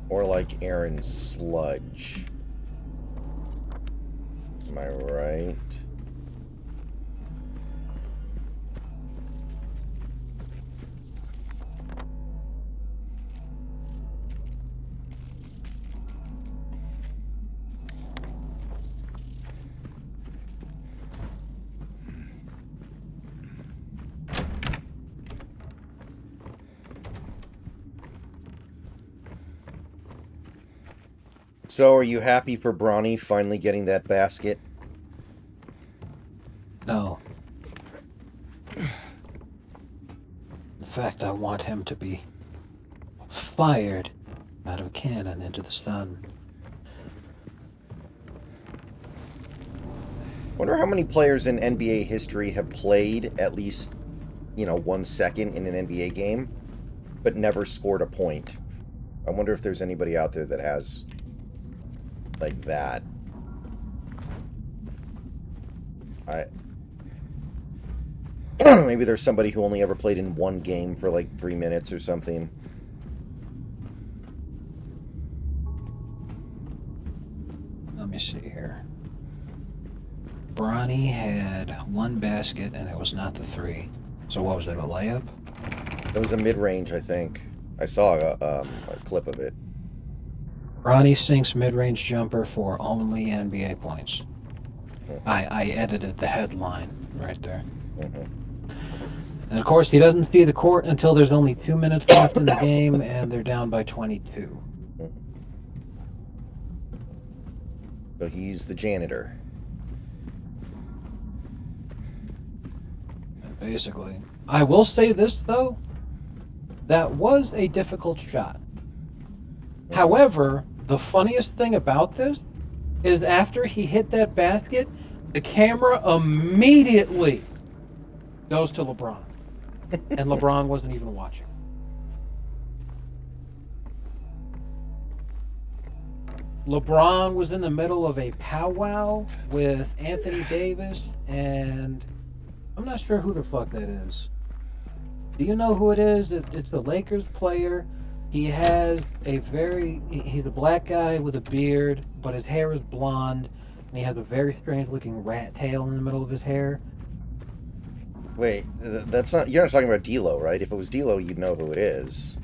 Or like Aaron Sludge. Am I right? So, are you happy for Bronny finally getting that basket? No. In fact, I want him to be fired out of a cannon into the sun. Wonder how many players in NBA history have played at least, 1 second in an NBA game, but never scored a point. I wonder if there's anybody out there that has, like, that. Maybe there's somebody who only ever played in one game for like 3 minutes or something. Let me see here. Bronny had one basket, and it was not the three. So what was it, a layup? It was a mid-range, I think. I saw a clip of it. Bronny sinks mid-range jumper for only NBA points. I edited the headline right there. Mm-hmm. And of course, he doesn't see the court until there's only 2 minutes left in the game, and they're down by 22. Mm-hmm. So he's the janitor. Basically. I will say this, though. That was a difficult shot. Mm-hmm. However, the funniest thing about this is after he hit that basket, the camera immediately goes to LeBron. And LeBron wasn't even watching. LeBron was in the middle of a powwow with Anthony Davis, and I'm not sure who the fuck that is. Do you know who it is? It's a Lakers player. He's a black guy with a beard, but his hair is blonde, and he has a very strange looking rat tail in the middle of his hair. Wait, you're not talking about D'Lo, right? If it was D'Lo, you'd know who it is.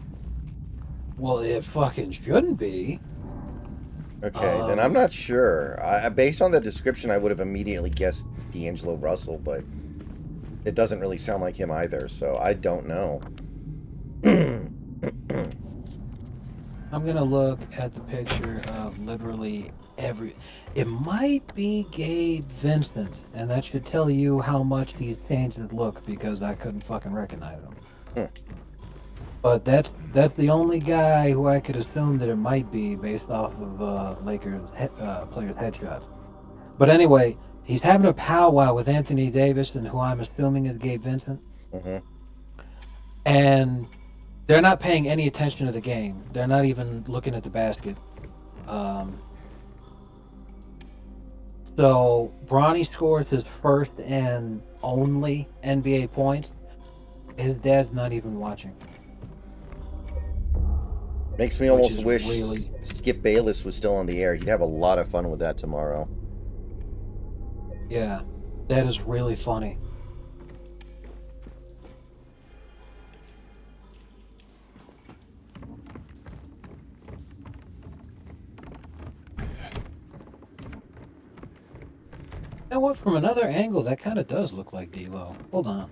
Well, it fucking shouldn't be. Okay, then I'm not sure. Based on the description, I would have immediately guessed D'Angelo Russell, but it doesn't really sound like him either, so I don't know. I'm gonna look at the picture of literally it might be Gabe Vincent, and that should tell you how much he's changed his look, because I couldn't fucking recognize him. But that's the only guy who I could assume that it might be based off of Lakers players' headshots. But anyway, he's having a powwow with Anthony Davis, and who I'm assuming is Gabe Vincent. Mm-hmm. And they're not paying any attention to the game. They're not even looking at the basket. So Bronny scores his first and only NBA points. His dad's not even watching. Makes me almost wish Skip Bayless was still on the air. He'd have a lot of fun with that tomorrow. Yeah, that is really funny. You know what? From another angle, that kind of does look like D'Lo. Hold on.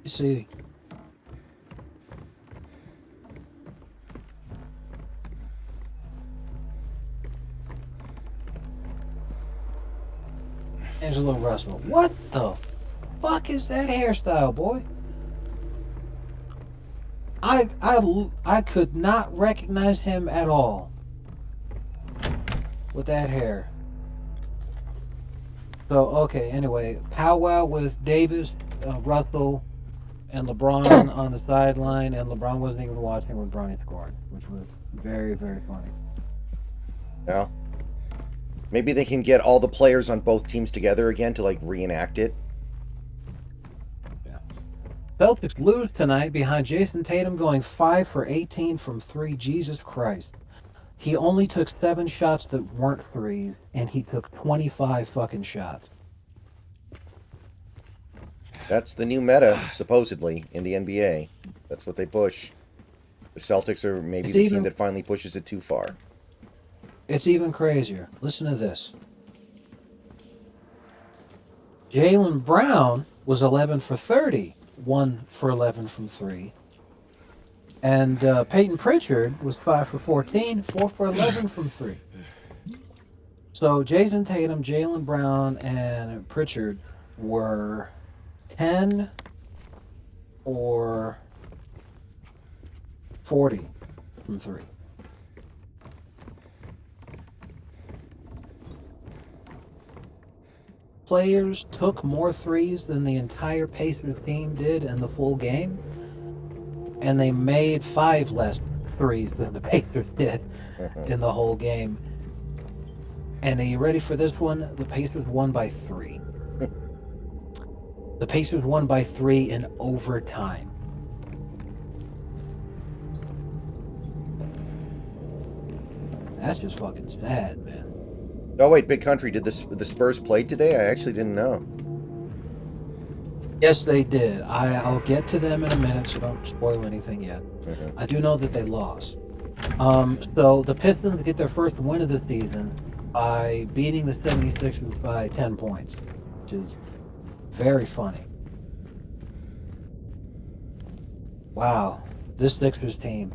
You see. Angelo Russell. What the fuck is that hairstyle, boy? I could not recognize him at all with that hair. So, okay, anyway, powwow with Davis, Russell, and LeBron on the sideline, and LeBron wasn't even watching when Bronny scored, which was very, very funny. Yeah. Maybe they can get all the players on both teams together again to, like, reenact it. Yeah. Celtics lose tonight behind Jason Tatum going 5 for 18 from 3. Jesus Christ. He only took 7 shots that weren't threes, and he took 25 fucking shots. That's the new meta, supposedly, in the NBA. That's what they push. The Celtics are maybe the team that finally pushes it too far. It's even crazier. Listen to this. Jaylen Brown was 11 for 30, 1 for 11 from 3. And Peyton Pritchard was 5 for 14, 4 for 11 from 3. So Jason Tatum, Jaylen Brown, and Pritchard were 10 or 40 from 3. Players took more threes than the entire Pacers team did in the full game, and they made 5 less threes than the Pacers did in the whole game. And are you ready for this one? The Pacers won by 3. The Pacers won by 3 in overtime. That's just fucking sad, man. Oh wait, Big Country, did the Spurs play today? I actually didn't know. Yes, they did. I'll get to them in a minute, so don't spoil anything yet. Mm-hmm. I do know that they lost. So the Pistons get their first win of the season by beating the 76ers by 10 points, which is very funny. Wow, this Sixers team.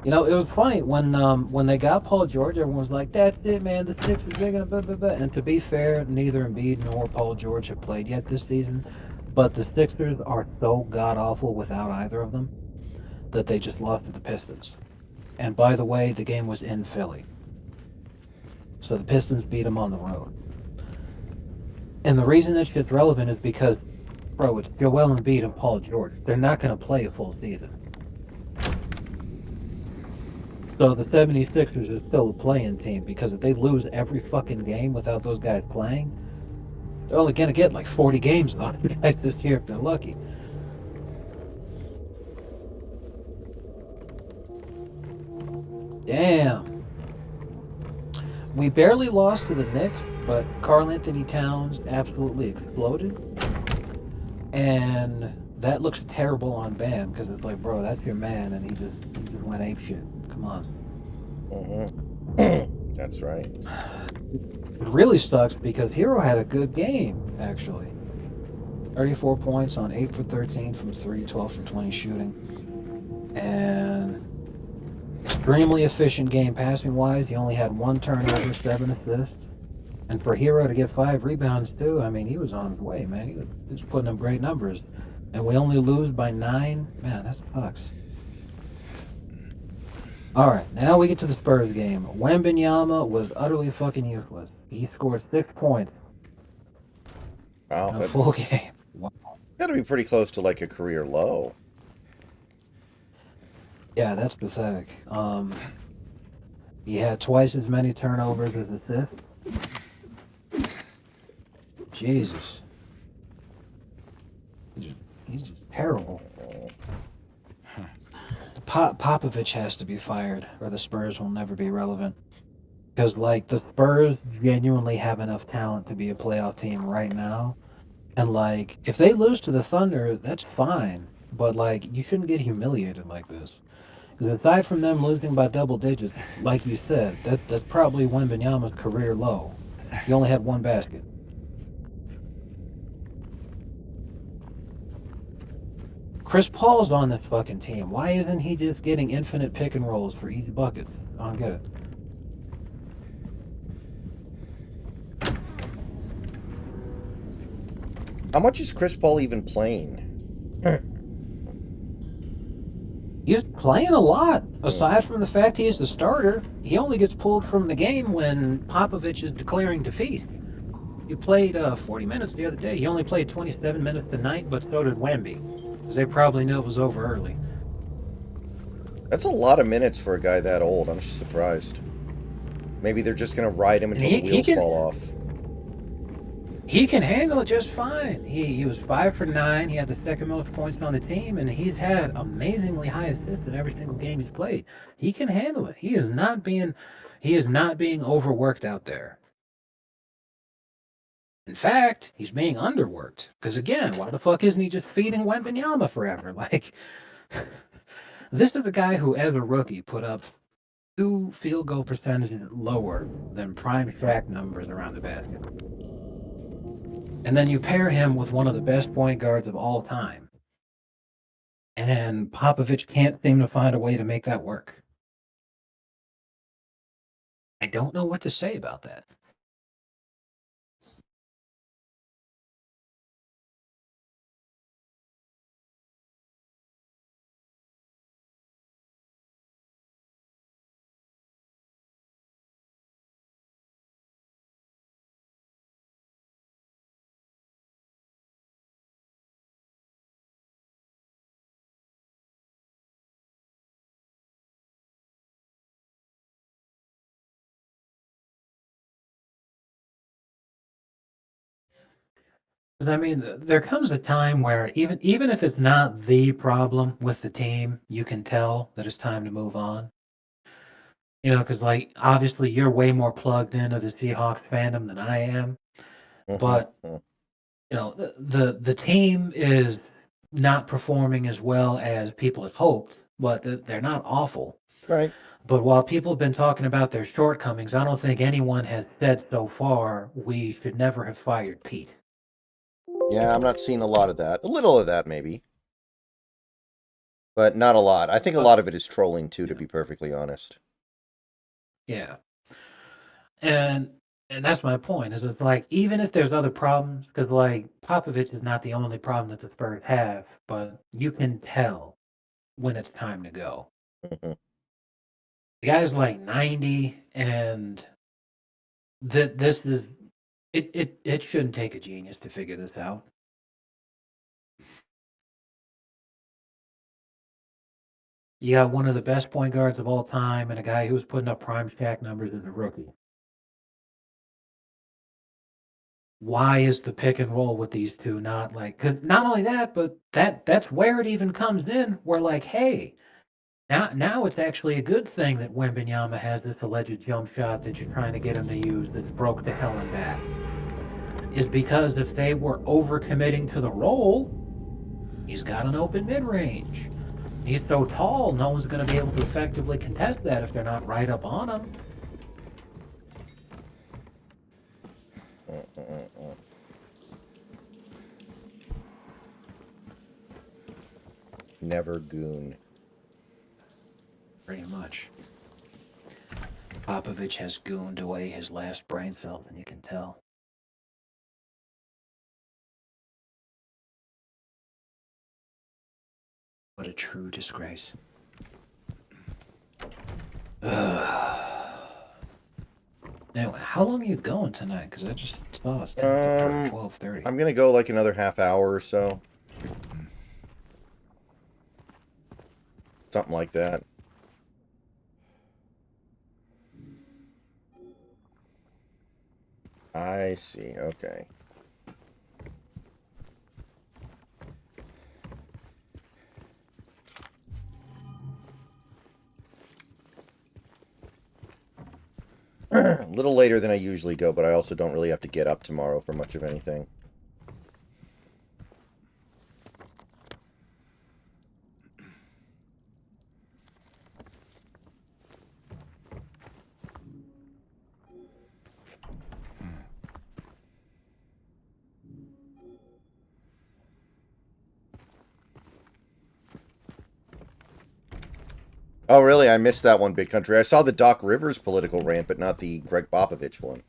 You know, it was funny when they got Paul George, everyone was like, "That's it, man. The Sixers are gonna blah blah blah." And to be fair, neither Embiid nor Paul George have played yet this season, but the Sixers are so god awful without either of them that they just lost to the Pistons. And by the way, the game was in Philly, so the Pistons beat them on the road. And the reason that shit's relevant is because, bro, it's Joel Embiid and Paul George. They're not gonna play a full season. So the 76ers is still a playing team, because if they lose every fucking game without those guys playing, they're only going to get like 40 games on you guys this year if they're lucky. Damn. We barely lost to the Knicks, but Karl Anthony Towns absolutely exploded. And that looks terrible on Bam, because it's like, bro, that's your man, and he just went apeshit. Come on. Mm-hmm. That's right. It really sucks because Hero had a good game, actually. 34 points on 8 for 13 from 3, 12 for 20 shooting. And extremely efficient game passing-wise. He only had 1 turnover, 7 assists. And for Hero to get 5 rebounds, too, I mean, he was on his way, man. He was putting up great numbers. And we only lose by 9? Man, that sucks. All right, now we get to the Spurs game. Wembanyama was utterly fucking useless. He scored 6 points Wow, in a that's full game. Wow. got to be pretty close to like a career low. Yeah, that's pathetic. He had twice as many turnovers as assists. Jesus. He's just terrible. Popovich has to be fired, or the Spurs will never be relevant. Because, like, the Spurs genuinely have enough talent to be a playoff team right now. And, like, if they lose to the Thunder, that's fine. But, like, you shouldn't get humiliated like this. Because aside from them losing by double digits, like you said, that's probably Wembanyama's career low. He only had 1 basket. Chris Paul's on this fucking team. Why isn't he just getting infinite pick and rolls for each bucket? I don't get it. How much is Chris Paul even playing? He's playing a lot. Aside from the fact he is the starter, he only gets pulled from the game when Popovich is declaring defeat. He played 40 minutes the other day. He only played 27 minutes tonight, but so did Wemby, because they probably knew it was over early. That's a lot of minutes for a guy that old. I'm just surprised. Maybe they're just going to ride him until the wheels fall off. He can handle it just fine. He was 5 for 9. He had the second most points on the team, and he's had amazingly high assists in every single game he's played. He can handle it. He is not being overworked out there. In fact, he's being underworked. Because again, why the fuck isn't he just feeding Wembanyama forever? Like, this is a guy who, as a rookie, put up 2 field goal percentages lower than prime Shaq numbers around the basket. And then you pair him with one of the best point guards of all time. And Popovich can't seem to find a way to make that work. I don't know what to say about that. Because I mean, there comes a time where even if it's not the problem with the team, you can tell that it's time to move on. You know, because like obviously you're way more plugged into the Seahawks fandom than I am, but Mm-hmm. you know the team is not performing as well as people had hoped, but they're not awful. Right. But while people have been talking about their shortcomings, I don't think anyone has said so far we should never have fired Pete. Yeah, I'm not seeing a lot of that. A little of that, maybe. But not a lot. I think a lot of it is trolling, too, to be perfectly honest. Yeah. And that's my point. Is it's like even if there's other problems, because like Popovich is not the only problem that the Spurs have, but you can tell when it's time to go. Mm-hmm. The guy's like 90, and this is it shouldn't take a genius to figure this out. You got one of the best point guards of all time, and a guy who was putting up prime Shaq numbers as a rookie. Why is the pick and roll with these two not like? Cause not only that, but that's where it even comes in. We're like, hey, now it's actually a good thing that Wembanyama has this alleged jump shot that you're trying to get him to use that's broke to hell and back. Is because if they were overcommitting to the role, he's got an open mid-range. He's so tall, no one's going to be able to effectively contest that if they're not right up on him. Never goon. Pretty much. Popovich has gooned away his last brain cells, and you can tell. What a true disgrace. Anyway, how long are you going tonight? Because I just saw it's 12:30. I'm gonna go like another half hour or so. Something like that. I see. Okay. A little later than I usually go, but I also don't really have to get up tomorrow for much of anything. Oh, really? I missed that one, Big Country. I saw the Doc Rivers political rant, but not the Greg Popovich one.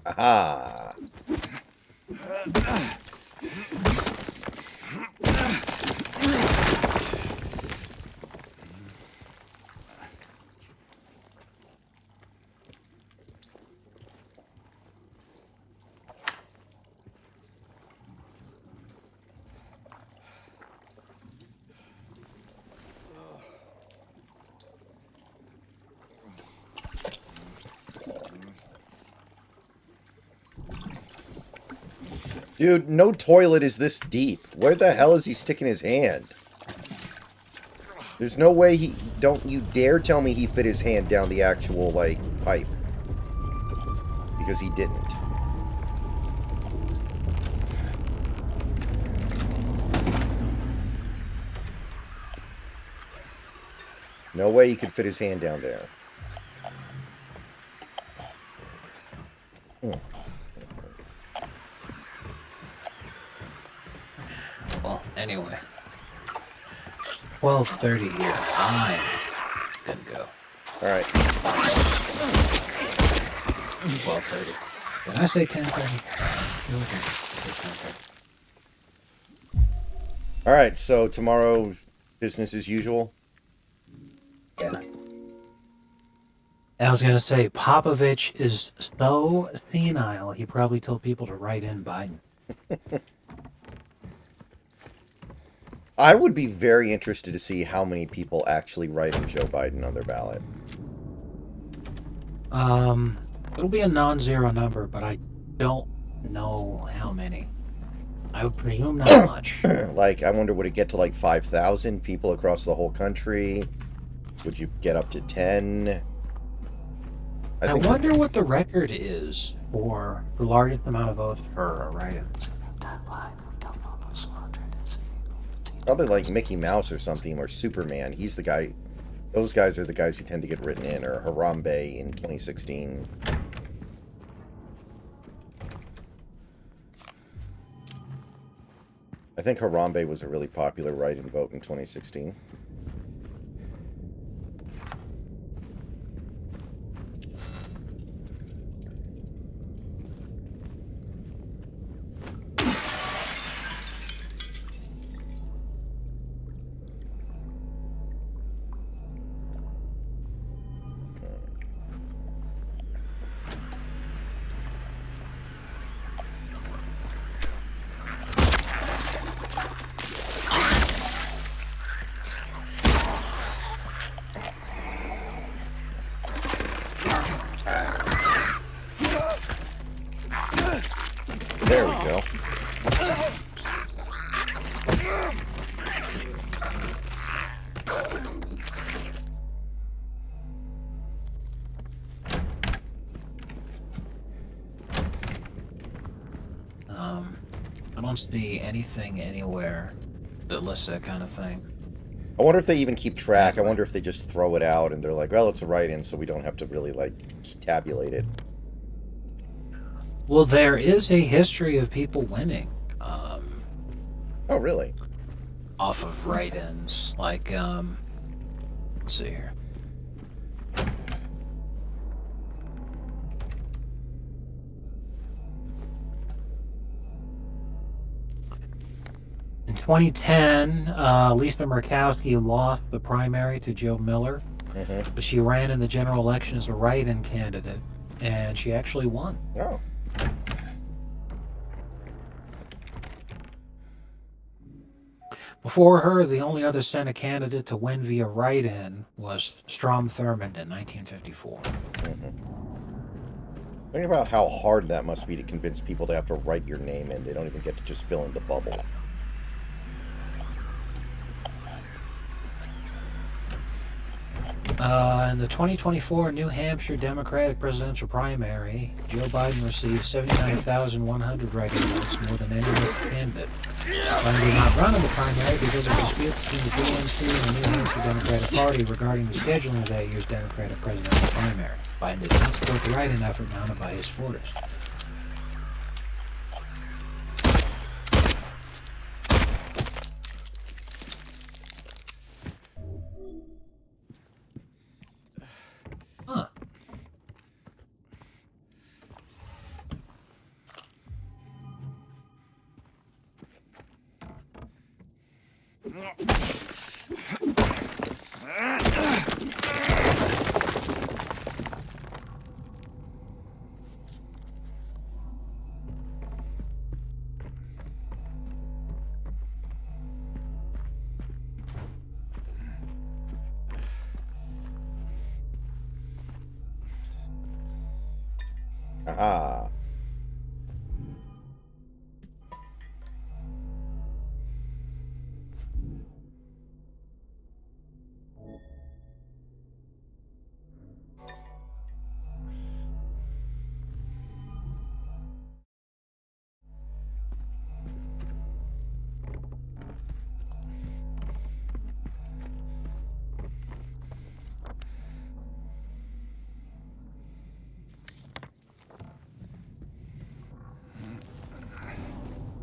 Aha! Dude, no toilet is this deep. Where the hell is he sticking his hand? There's no way he... Don't you dare tell me he fit his hand down the actual, like, pipe. Because he didn't. No way he could fit his hand down there. Well, anyway. 12:30 here. I'm gonna go. Alright. 12:30. Did I say 10:30? Alright, so tomorrow, business as usual? Yeah. I was gonna say, Popovich is so senile, he probably told people to write in Biden. I would be very interested to see how many people actually write in Joe Biden on their ballot. It'll be a non-zero number, but I don't know how many. I would presume not much. Like, I wonder, would it get to like 5,000 people across the whole country? Would you get up to 10? I wonder what the record is for the largest amount of votes for a write-in. Probably like Mickey Mouse or something, or Superman. He's the guy. Those guys are the guys who tend to get written in, or Harambe in 2016. I think Harambe was a really popular write-in vote in 2016. There we go. I don't see anything anywhere that lists that kind of thing. I wonder if they even keep track. I wonder if they just throw it out and they're like, well, it's a write-in, so we don't have to really, like, tabulate it. Well, there is a history of people winning. Oh, really? Off of write-ins. Like, let's see here. In 2010, Lisa Murkowski lost the primary to Joe Miller, but she ran in the general election as a write-in candidate, and she actually won. Oh. Before her, the only other Senate candidate to win via write-in was Strom Thurmond in 1954. Think about how hard that must be to convince people to have to write your name in. They don't even get to just fill in the bubble. In the 2024 New Hampshire Democratic presidential primary, Joe Biden received 79,100 write-in votes, more than any other candidate. Biden did not run in the primary because of disputes between the DNC and the New Hampshire Democratic Party regarding the scheduling of that year's Democratic presidential primary. Biden did not support the write-in effort mounted by his supporters. Huh. Aha.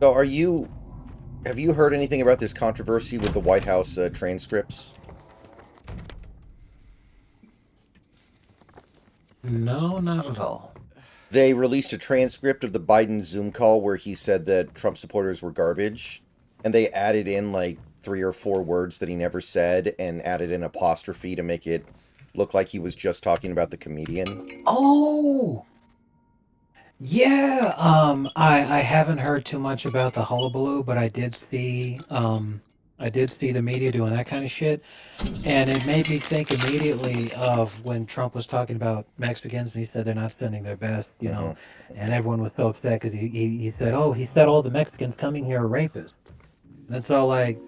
So, have you heard anything about this controversy with the White House transcripts? No, not at all. They released a transcript of the Biden Zoom call where he said that Trump supporters were garbage, and they added in like 3 or 4 words that he never said and added an apostrophe to make it look like he was just talking about the comedian. Oh, yeah. I haven't heard too much about the hullabaloo, but I did see the media doing that kind of shit, and it made me think immediately of when Trump was talking about Mexicans, and he said they're not sending their best, Hmm. and everyone was so upset because he said, oh, he said all the Mexicans coming here are rapists, and it's all like,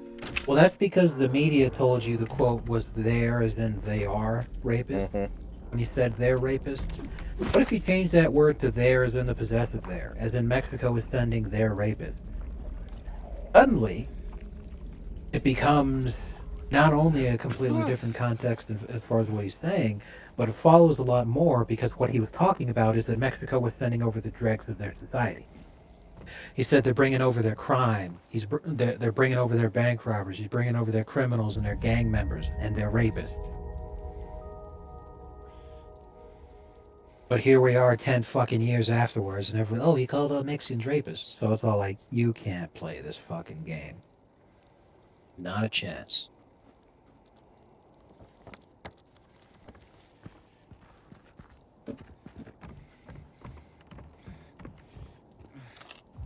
well, that's because the media told you the quote was there, as in they are rapists. Hmm. When you said they're rapists, what if you change that word to there, as in the possessive there, as in Mexico is sending their rapists? Suddenly, it becomes not only a completely different context as far as what he's saying, but it follows a lot more because what he was talking about is that Mexico was sending over the dregs of their society. He said they're bringing over their crime. They're bringing over their bank robbers. He's bringing over their criminals and their gang members and their rapists. But here we are 10 fucking years afterwards, and everyone, oh, he called out Mexicans rapists. So it's all like, you can't play this fucking game. Not a chance.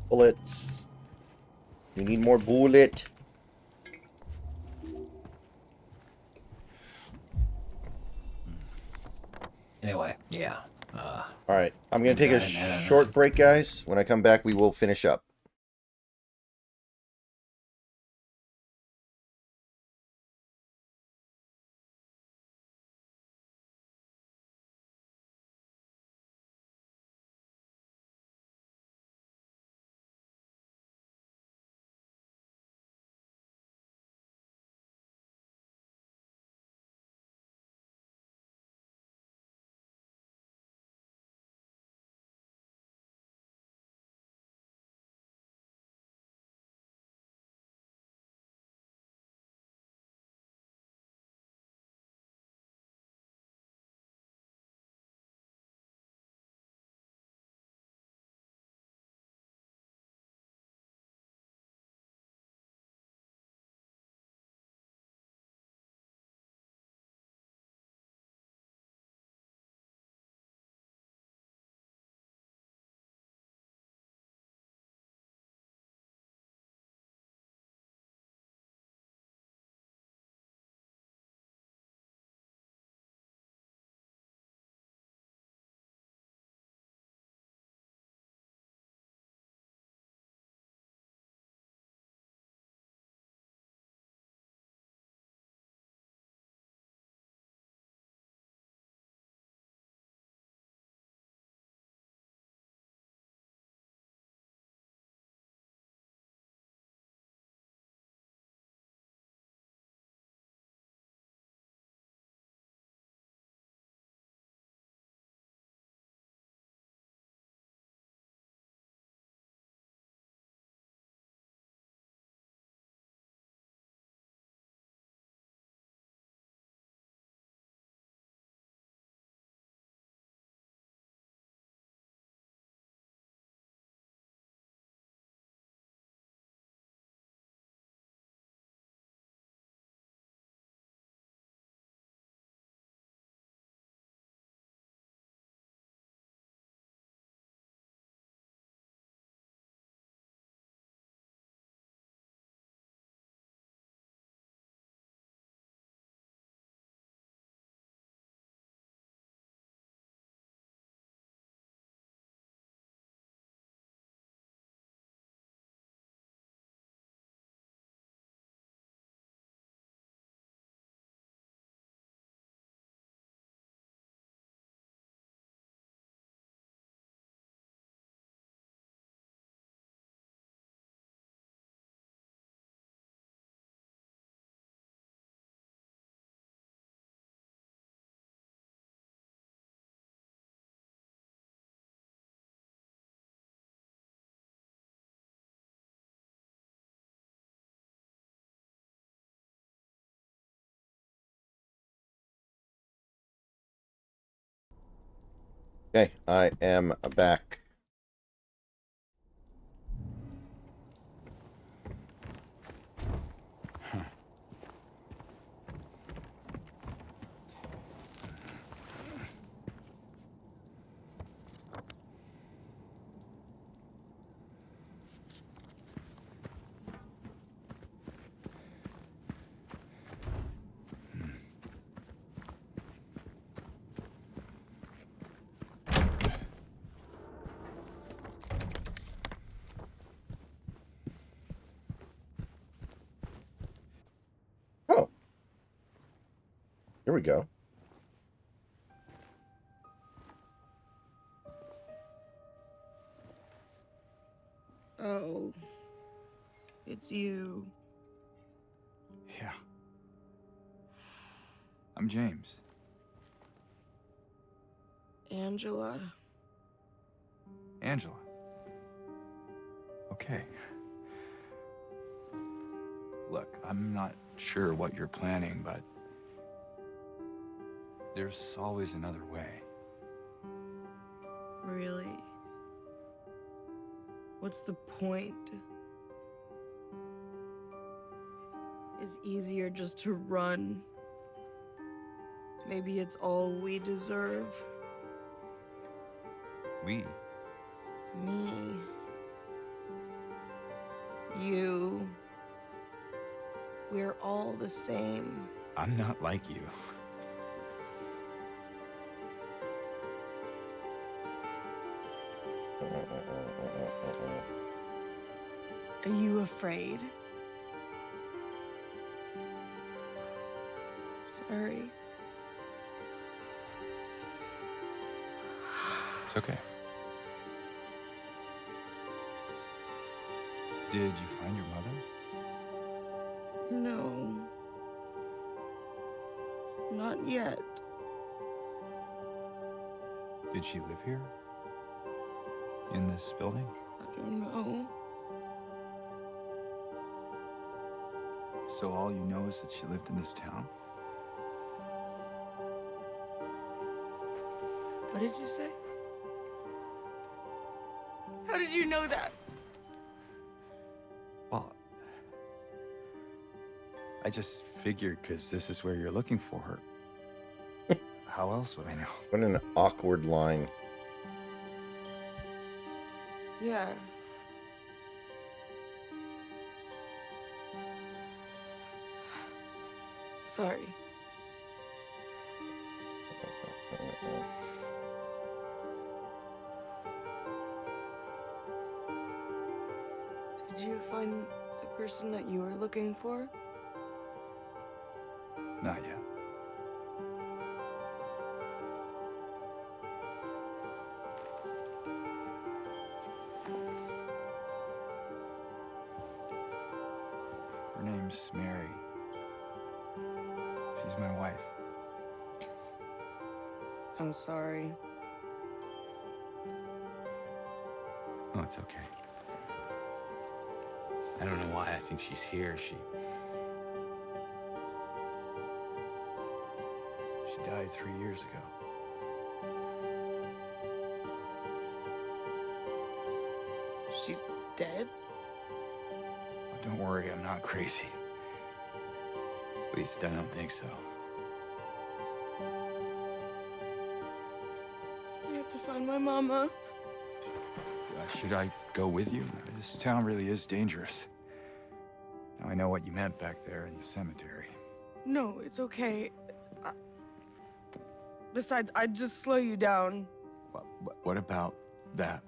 Bullets. We need more bullet. Anyway, yeah. All right, I'm going to take a I didn't short break, guys. When I come back, we will finish up. Okay, I am back. Oh, here we go. Oh, it's you. Yeah. I'm James. Angela. Angela. Okay. Look, I'm not sure what you're planning, but there's always another way. Really? What's the point? It's easier just to run. Maybe it's all we deserve. We? Me. You. We're all the same. I'm not like you. Are you afraid? Sorry. It's okay. Did you find your mother? No. Not yet. Did she live here? In this building? I don't know. So all you know is that she lived in this town? What did you say? How did you know that? Well, I just figured because this is where you're looking for her. How else would I know? What an awkward line. Yeah. Sorry. Did you find the person that you were looking for? Not yet. Her name's Mary. She's my wife. I'm sorry. Oh, it's okay. I don't know why I think she's here. She died 3 years ago. She's dead? Oh, don't worry, I'm not crazy. At least I don't think so. We have to find my mama. Should I go with you? This town really is dangerous. Now I know what you meant back there in the cemetery. No, it's okay. Besides, I'd just slow you down. What about that?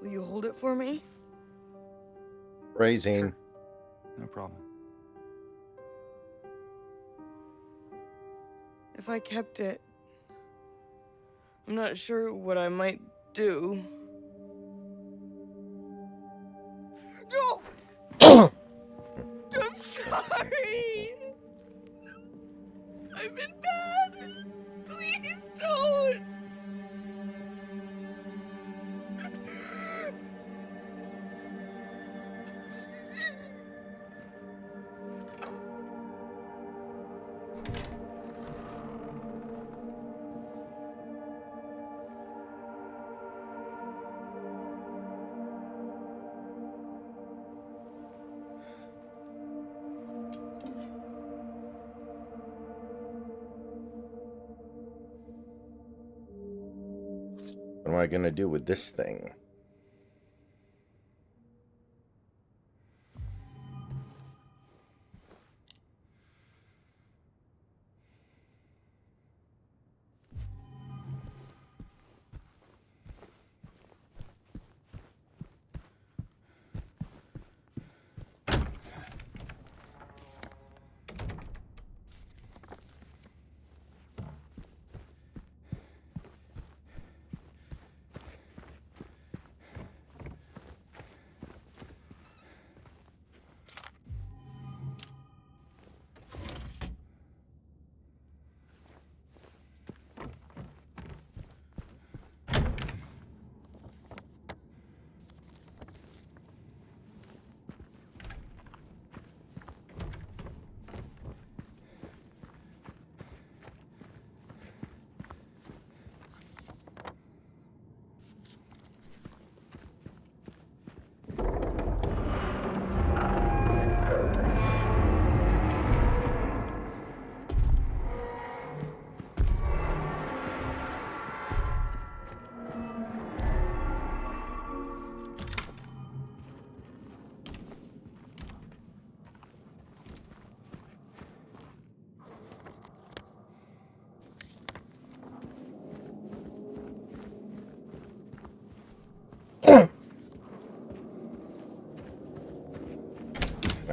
Will you hold it for me? Raising. No problem. If I kept it, I'm not sure what I might do. No! I'm sorry! I've been bad! Please don't! What am I gonna do with this thing?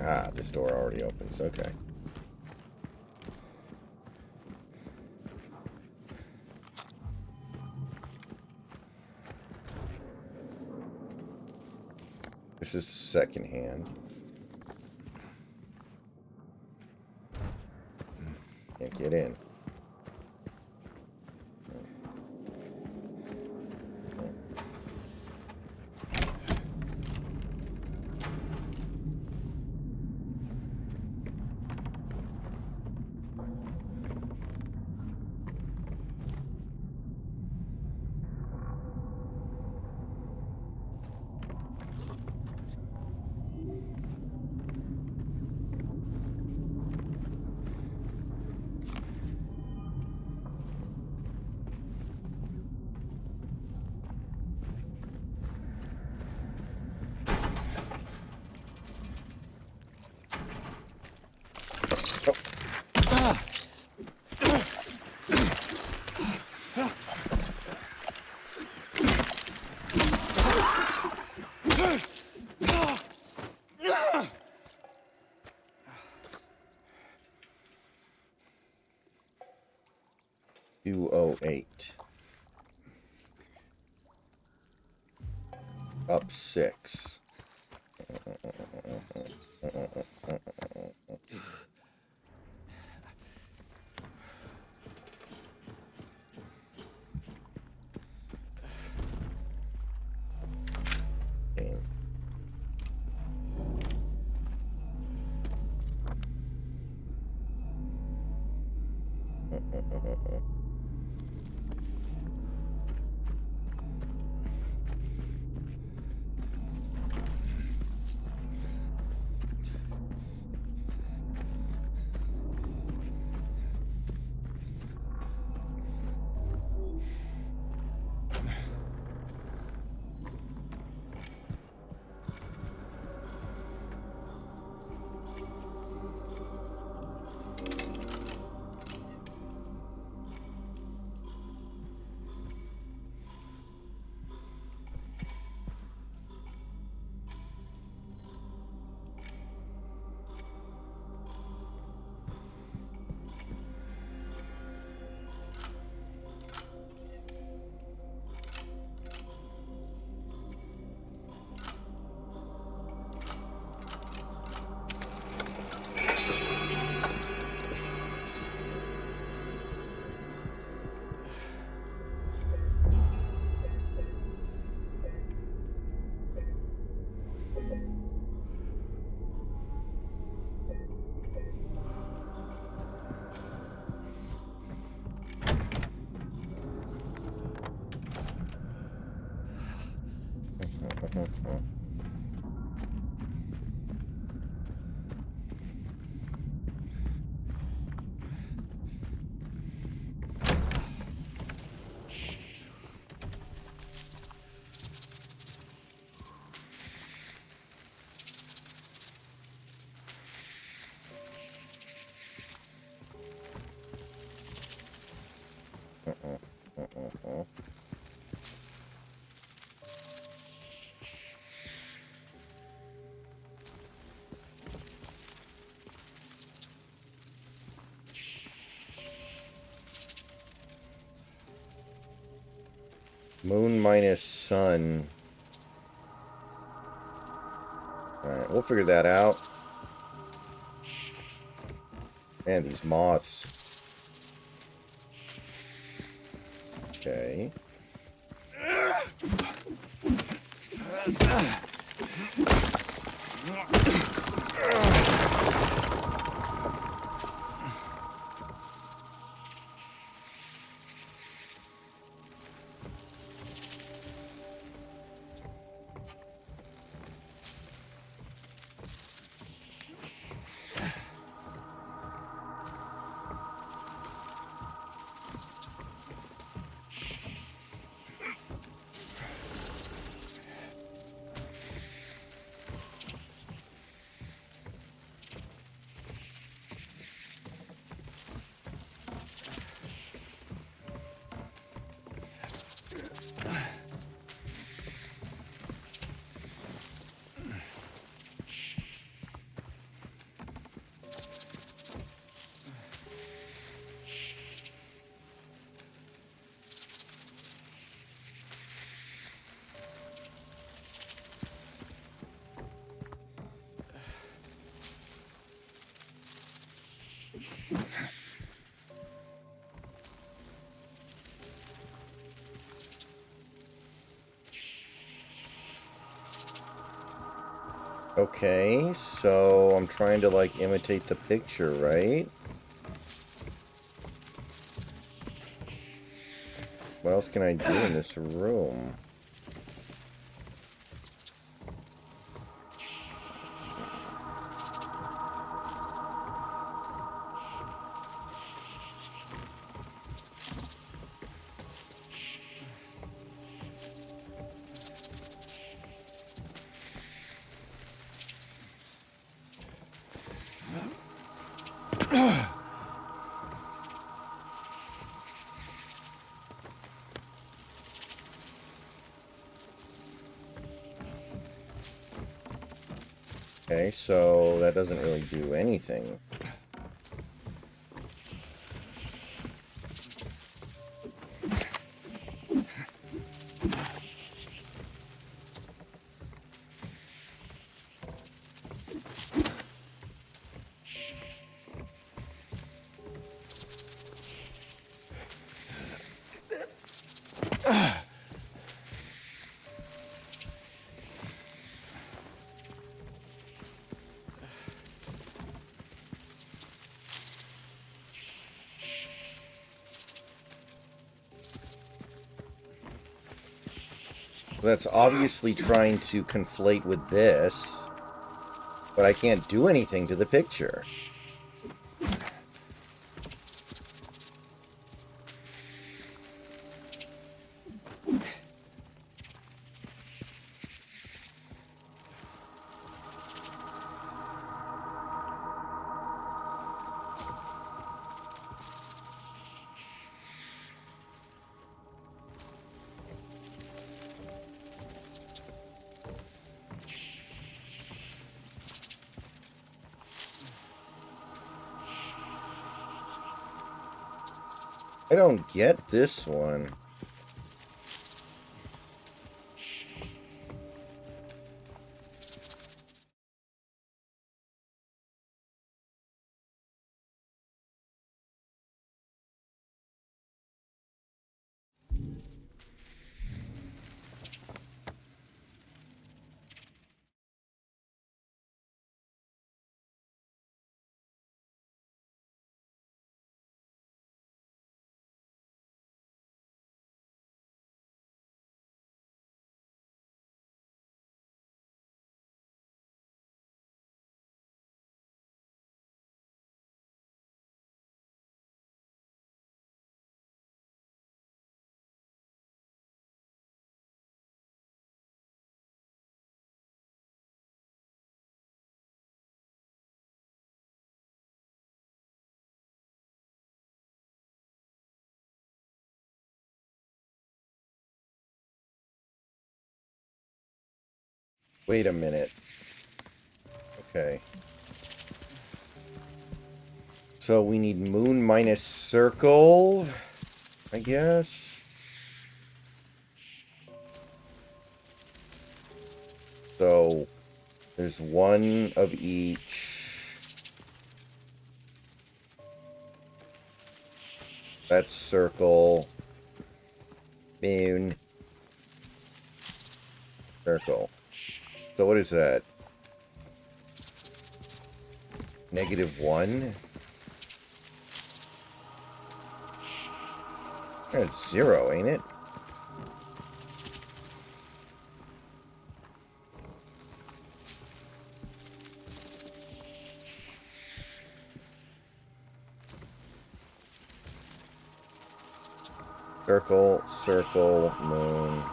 Ah, this door already opens. Okay. This is the second hand. Can't get in. Oh. 208. Up 6. Moon minus sun. Alright, we'll figure that out. Man, these moths. Okay. Okay, so I'm trying to, like, imitate the picture, right? What else can I do in this room? Okay, so that doesn't really do anything. That's obviously trying to conflate with this, but I can't do anything to the picture. I don't get this one. Wait a minute. Okay. So we need moon minus circle, I guess. There's one of each. That's circle. Moon. Circle. So what is that? -1? That's 0, ain't it? Circle, circle, moon.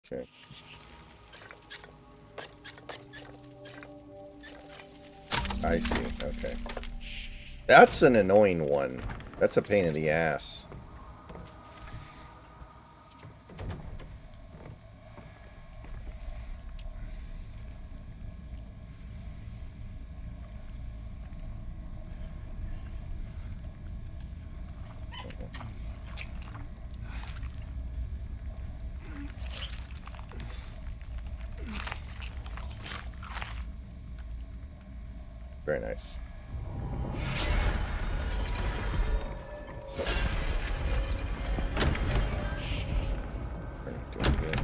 Okay. I see. Okay. That's an annoying one. That's a pain in the ass. Very nice. Doing good.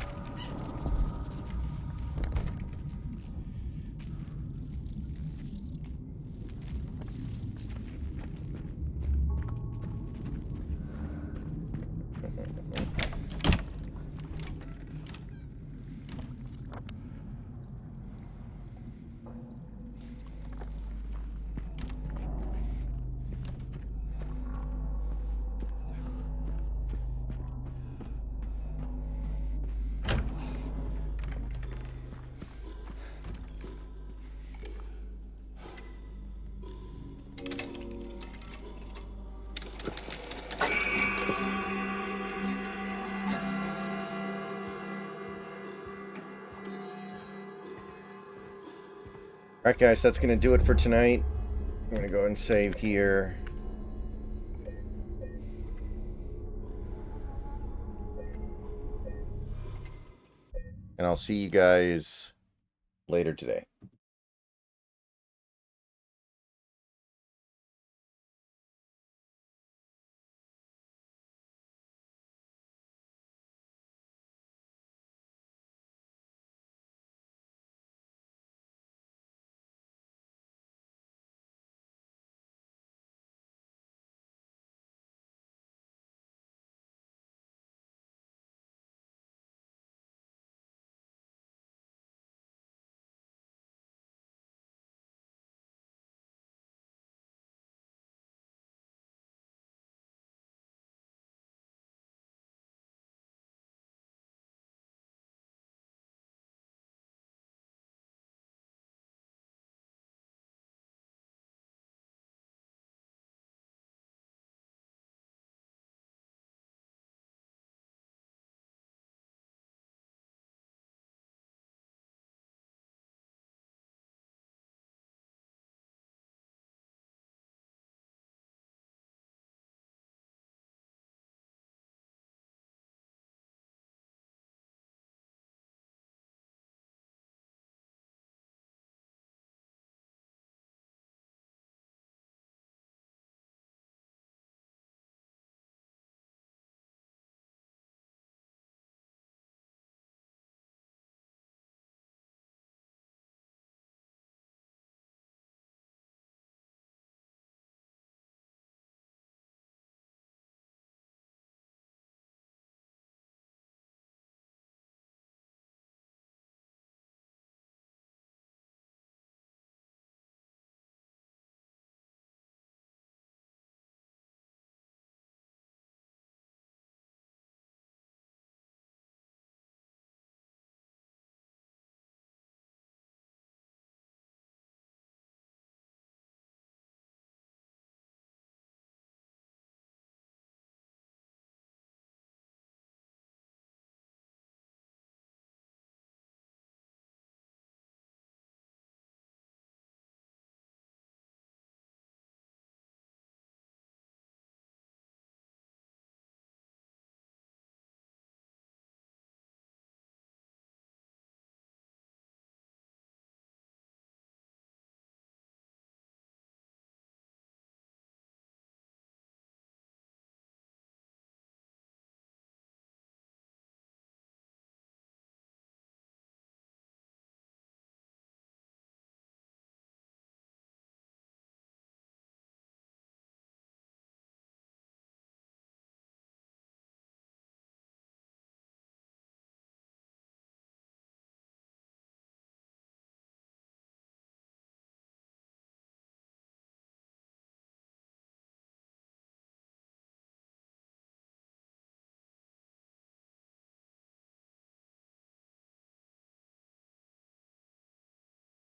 Alright guys, that's going to do it for tonight. I'm going to go and save here. And I'll see you guys later today.